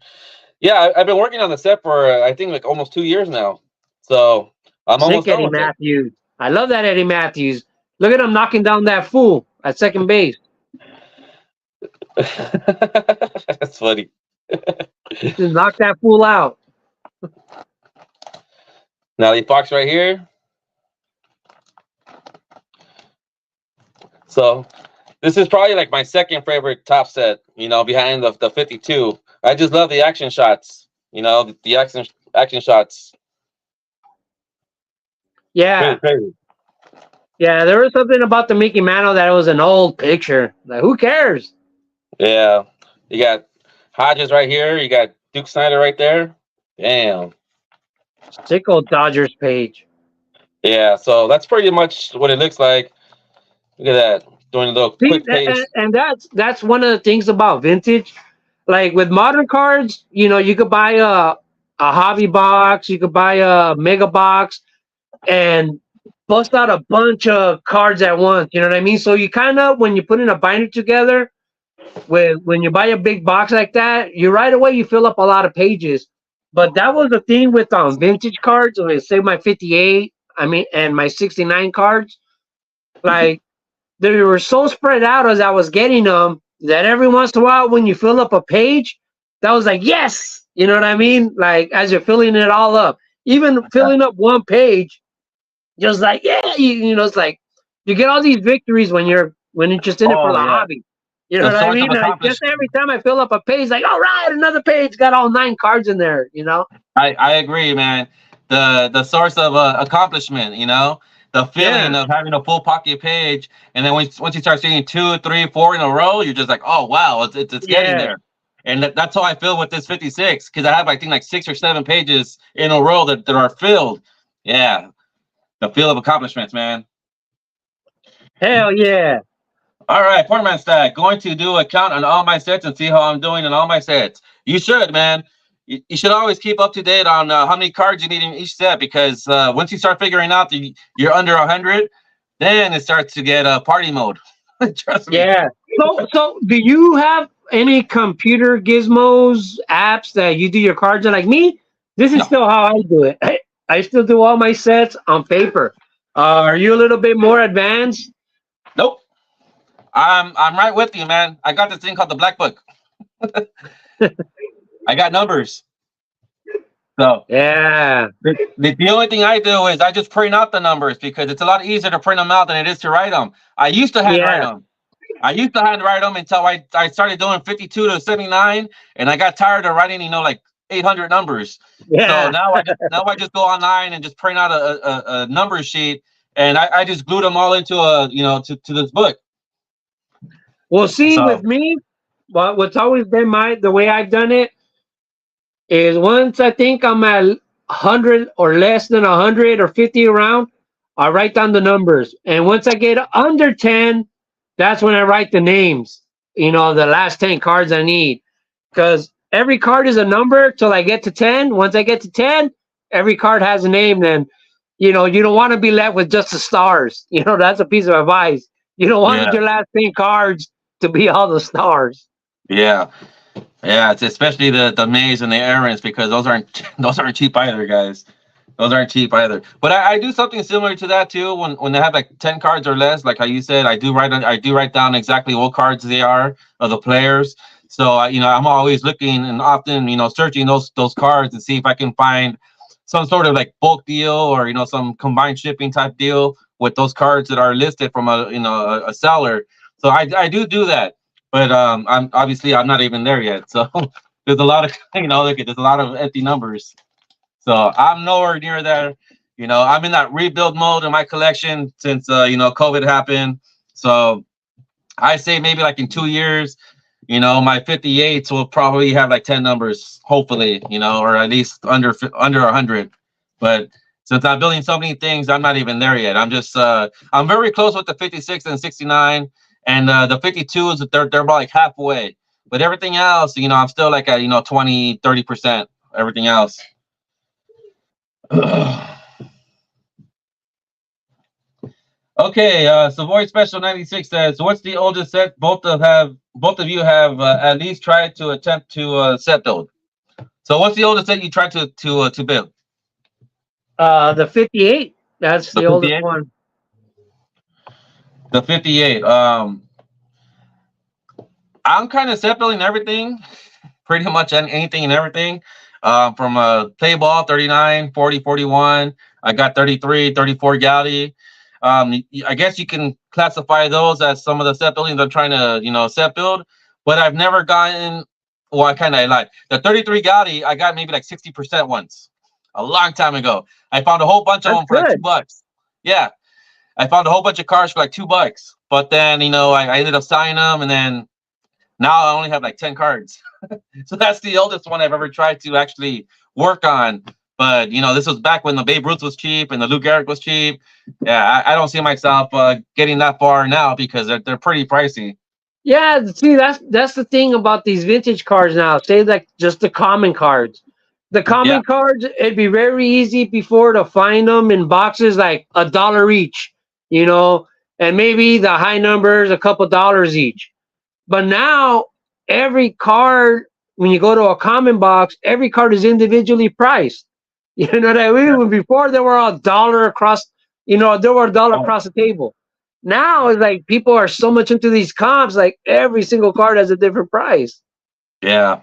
Yeah, I've been working on the set for, I think, like almost 2 years now. So I'm almost Sick done Eddie with it. Matthews. I love that Eddie Matthews. Look at him knocking down that fool at second base. That's funny. Just knock that fool out. Natalie Fox right here. So this is probably like my second favorite top set, behind the 52. I just love the action shots, the action shots. Yeah. Crazy. Yeah, there was something about the Mickey Mantle that it was an old picture. Like, who cares? Yeah. You got Hodges right here. You got Duke Snyder right there. Damn. Sick old Dodgers page. Yeah, so that's pretty much what it looks like. Look at that. Doing a little See, quick pace. and that's one of the things about vintage. Like with modern cards, you could buy a hobby box, you could buy a mega box, and bust out a bunch of cards at once. You know what I mean? So you kind of, when you put in a binder together, when you buy a big box like that, you right away you fill up a lot of pages. But that was the thing with vintage cards. Like, say my 58, and my 69 cards, like they were so spread out as I was getting them that every once in a while when you fill up a page, that was like, yes, you know what I mean? Like as you're filling it all up, even filling up one page, just like, yeah, it's like you get all these victories when you're just in it for Oh, the yeah. hobby. You know The what I source mean? of Like, just accomplishment. every time I fill up a page, like, all right, another page got all 9 cards in there. I agree, man. The source of accomplishment, the feeling of having a full pocket page, and then once you start seeing 2, 3, 4 in a row, you're just like, oh wow, it's getting there. And that's how I feel with this 56, because I have, I think, like 6 or 7 pages in a row that are filled. Yeah, the feel of accomplishments, man. Hell yeah. All right, Portman Stack, going to do a count on all my sets and see how I'm doing in all my sets. You should, man. You should always keep up to date on how many cards you need in each set, because once you start figuring out that you're under 100, then it starts to get party mode. Trust me. Yeah. So do you have any computer gizmos, apps that you do your cards on? Like me, this is still how I do it. I still do all my sets on paper. Are you a little bit more advanced? Nope. I'm right with you, man. I got this thing called the Black Book. I got numbers. So yeah, the only thing I do is I just print out the numbers, because it's a lot easier to print them out than it is to write them. I used to handwrite them. Until I started doing 52 to 79, and I got tired of writing, like 800 numbers. Yeah. So now I just go online and just print out a number sheet, and I just glue them all into to this book. Well, see, with me, what's always been the way I've done it is once I think I'm at 100 or less than 100 or 50 around, I write down the numbers. And once I get under 10, that's when I write the names, the last 10 cards I need. Because every card is a number till I get to 10. Once I get to 10, every card has a name. Then, you don't want to be left with just the stars. That's a piece of advice. You don't want your last 10 cards to be all the stars. Yeah. Yeah, it's especially the Mays and the Aarons, because those aren't cheap either, guys. Those aren't cheap either. But I do something similar to that too. When they have like 10 cards or less, like how you said, I do write down exactly what cards they are of the players. So I'm always looking and often searching those cards to see if I can find some sort of like bulk deal or some combined shipping type deal with those cards that are listed from a seller. So I do that, but I'm not even there yet. So there's a lot of look at there's a lot of empty numbers. So I'm nowhere near there. I'm in that rebuild mode in my collection since COVID happened. So I say maybe like in 2 years, my 58s will probably have like 10 numbers, hopefully, or at least under 100. But since I'm building so many things, I'm not even there yet. I'm just I'm very close with the 56 and 69, and the 52s they're about like halfway. But everything else, I'm still like at 20-30%. Everything else. Okay, Savoy Special 96 says, "What's the oldest set both of you have at least tried to attempt to set build?" So, what's the oldest set you tried to build? The 58. That's the oldest 58? one. The 58. I'm kind of set building everything, pretty much anything and everything. From a play ball 39, 40, 41. I got 33, 34 Galley. I guess you can classify those as some of the set buildings I'm trying to, set build, but I've never gotten, well, I lied. The 33 Gotti, I got maybe like 60% once, a long time ago. I found a whole bunch of them for like $2. Yeah. I found a whole bunch of cars for like $2, but then, I ended up signing them, and then now I only have like 10 cards. So that's the oldest one I've ever tried to actually work on. But this was back when the Babe Ruth was cheap and the Lou Gehrig was cheap. Yeah, I don't see myself getting that far now because they're pretty pricey. Yeah, see, that's the thing about these vintage cards now. Say like just the common cards. The common cards, it'd be very easy before to find them in boxes like $1 each, and maybe the high numbers a couple dollars each. But now every card, when you go to a common box, every card is individually priced. You know what I mean? When before they were $1 across, they were $1 across the table. Now it's like people are so much into these comps, like every single card has a different price. Yeah.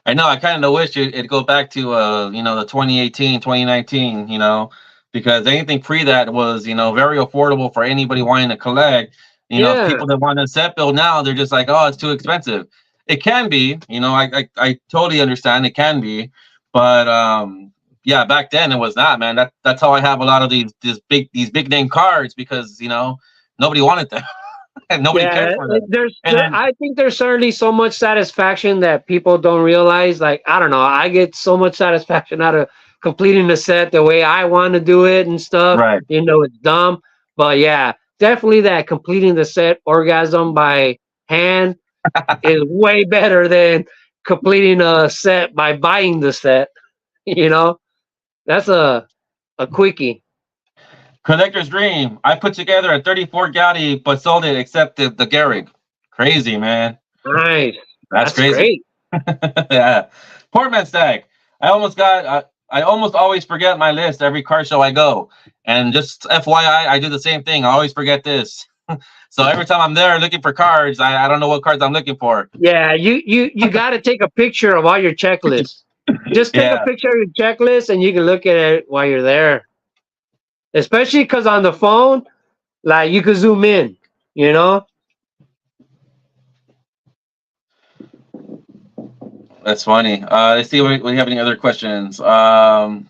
I know. I kind of wish it'd go back to the 2018, 2019, because anything pre that was, very affordable for anybody wanting to collect. People that want to set build now, they're just like, oh, it's too expensive. It can be, I totally understand it can be, but yeah, back then it was not, man. That's how I have a lot of these big name cards because nobody wanted them. And nobody cared for them. I think there's certainly so much satisfaction that people don't realize. Like, I don't know, I get so much satisfaction out of completing the set the way I want to do it and stuff. Right. It's dumb. But yeah, definitely that completing the set orgasm by hand is way better than completing a set by buying the set. That's a quickie. Collector's Dream. I put together a 34 Gaudi, but sold it except the Gehrig. Crazy, man. Nice. That's crazy. Great. Yeah. Portman Stack. I almost always forget my list every car show I go. And just FYI, I do the same thing. I always forget this. So every time I'm there looking for cards, I don't know what cards I'm looking for. Yeah, you got to take a picture of all your checklists. Just take a picture of your checklist and you can look at it while you're there. Especially because on the phone, like you could zoom in, That's funny. Let's see if we have any other questions. I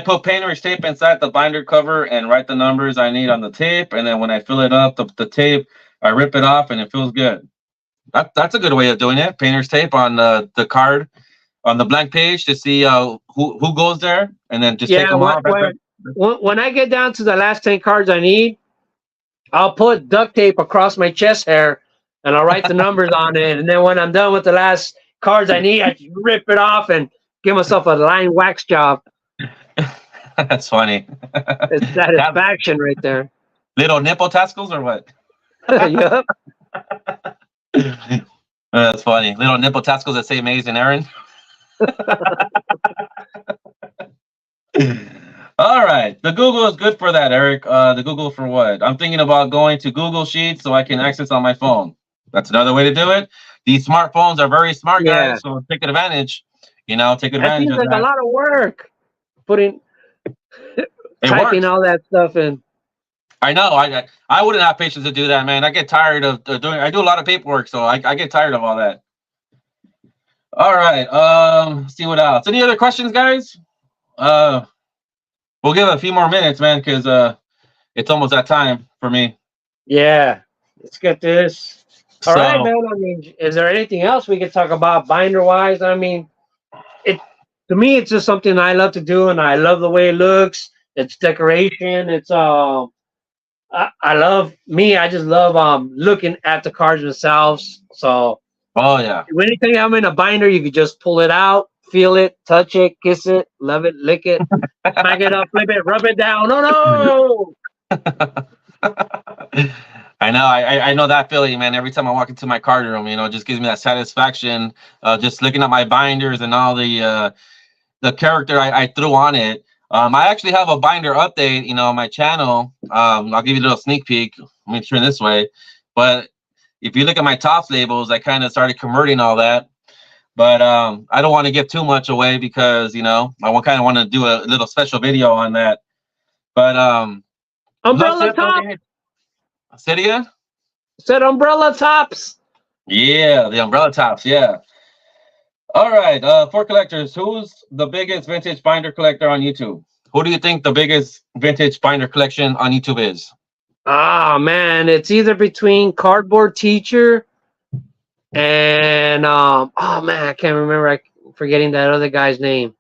put painter's tape inside the binder cover and write the numbers I need on the tape. And then when I fill it up, the tape, I rip it off and it feels good. That's a good way of doing it. Painter's tape on the card, on the blank page to see who goes there. And then just take them off. When I get down to the last 10 cards I need, I'll put duct tape across my chest hair and I'll write the numbers on it. And then when I'm done with the last cards I need, I just rip it off and give myself a line wax job. That's funny. It's satisfaction right there. Little nipple tassels or what? Yep. That's funny. Little nipple tassels that say Amazing Aaron. All right. The Google is good for that, Eric. The Google for what? I'm thinking about going to Google Sheets so I can access on my phone. That's another way to do it. These smartphones are very smart, guys, so take advantage. Take advantage that seems like a lot of work typing all that stuff in. I know. I wouldn't have patience to do that, man. I get tired of doing. I do a lot of paperwork, so I get tired of all that. All right. Let's see what else. Any other questions, guys? We'll give it a few more minutes, man, because it's almost that time for me. Yeah, let's get this. All right, So, man. I mean, is there anything else we could talk about binder wise? I mean, it to me, it's just something I love to do, and I love the way it looks. It's decoration. It's I love me. I just love looking at the cards themselves. So oh yeah, anything I'm in a binder, you could just pull it out, feel it, touch it, kiss it, love it, lick it, smack it up, flip it, rub it down. Oh I know. I know that feeling, man. Every time I walk into my card room, it just gives me that satisfaction. Just looking at my binders and all the character I threw on it. I actually have a binder update, on my channel. I'll give you a little sneak peek. Let me turn this way. But if you look at my Topps labels, I kind of started converting all that. But I don't want to give too much away because, I kind of want to do a little special video on that. But umbrella top. Say it again? Said umbrella tops. Yeah, the umbrella tops. Yeah. All right. For collectors, who's the biggest vintage binder collector on YouTube? Who do you think the biggest vintage binder collection on YouTube is? Ah, man, it's either between Cardboard Teacher and oh man, I can't remember. I'm forgetting that other guy's name.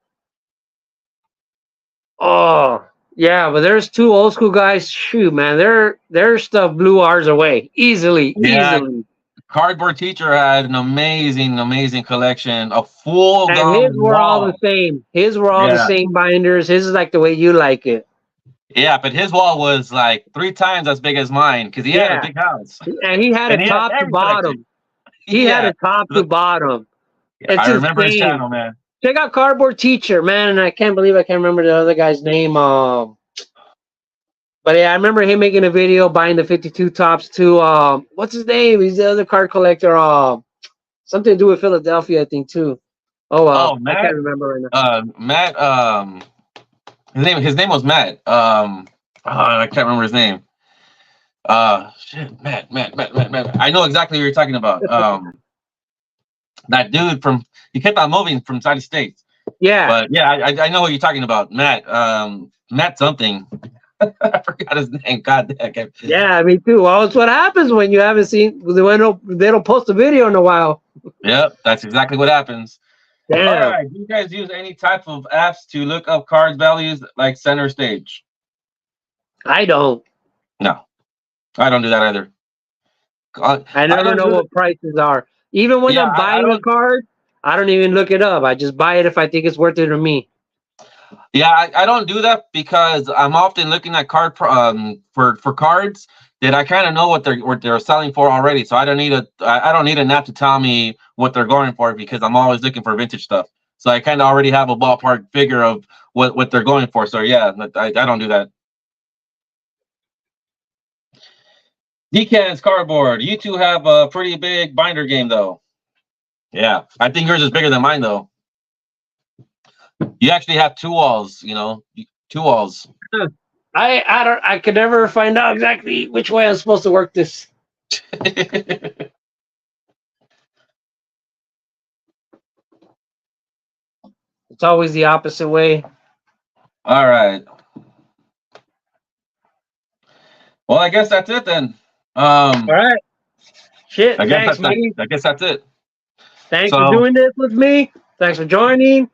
Oh yeah, but there's two old school guys. Shoot, man, their stuff blew ours away easily. Cardboard Teacher had an amazing collection, a full. And his were all the same. His were all the same binders. His is like the way you like it. Yeah, but his wall was like 3 times as big as mine because he had a big house. And he had a top to bottom. He had a top to bottom. Yeah, I remember his channel, man. Check out Cardboard Teacher, man. And I can't believe I can't remember the other guy's name. But yeah, I remember him making a video buying the 52 tops to what's his name? He's the other card collector. Something to do with Philadelphia, I think too. Oh well, I can't remember right now. Matt. His name was Matt. I can't remember his name. Shit, Matt. I know exactly what you're talking about. That dude he kept on moving from side of states. Yeah. But yeah, I know what you're talking about. Matt. Matt something. I forgot his name. God damn. Yeah, me too. Well, it's what happens when you haven't seen. They don't post a video in a while. Yep, that's exactly what happens. Damn. All right. Do you guys use any type of apps to look up cards values like Center Stage? I don't. No, I don't do that either. I never know what prices are. Even when I'm buying a card, I don't even look it up. I just buy it if I think it's worth it to me. Yeah, I don't do that because I'm often looking at for cards that I kind of know what they're selling for already. So I don't need an app to tell me what they're going for because I'm always looking for vintage stuff. So I kind of already have a ballpark figure of what they're going for. So yeah, I don't do that. Decans Cardboard. You two have a pretty big binder game though. Yeah, I think yours is bigger than mine though. You actually have 2 walls, 2 walls. I could never find out exactly which way I'm supposed to work this. It's always the opposite way. All right. Well, I guess that's it then. All right. Shit. I Thanks, Mikey. I guess that's it. Thanks for doing this with me. Thanks for joining.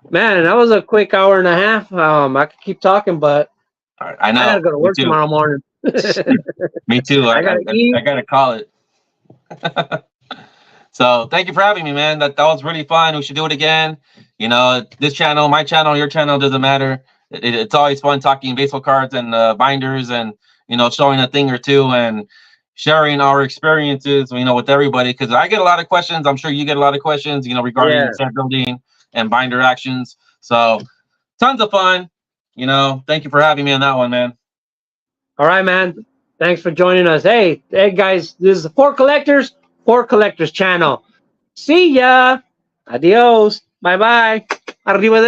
Man, that was a quick hour and a half. I could keep talking, but I know. I gotta go to work tomorrow morning. Me too. I gotta call it. So thank you for having me, man. That was really fun. We should do it again. This channel, my channel, your channel, doesn't matter. It's always fun talking baseball cards and binders and showing a thing or two and sharing our experiences, with everybody. Because I get a lot of questions. I'm sure you get a lot of questions, regarding set building and binder actions. So tons of fun. Thank you for having me on that one, man. All right, man. Thanks for joining us. Hey guys, this is the For Collectors channel. See ya. Adios. Bye-bye. Arrivederci.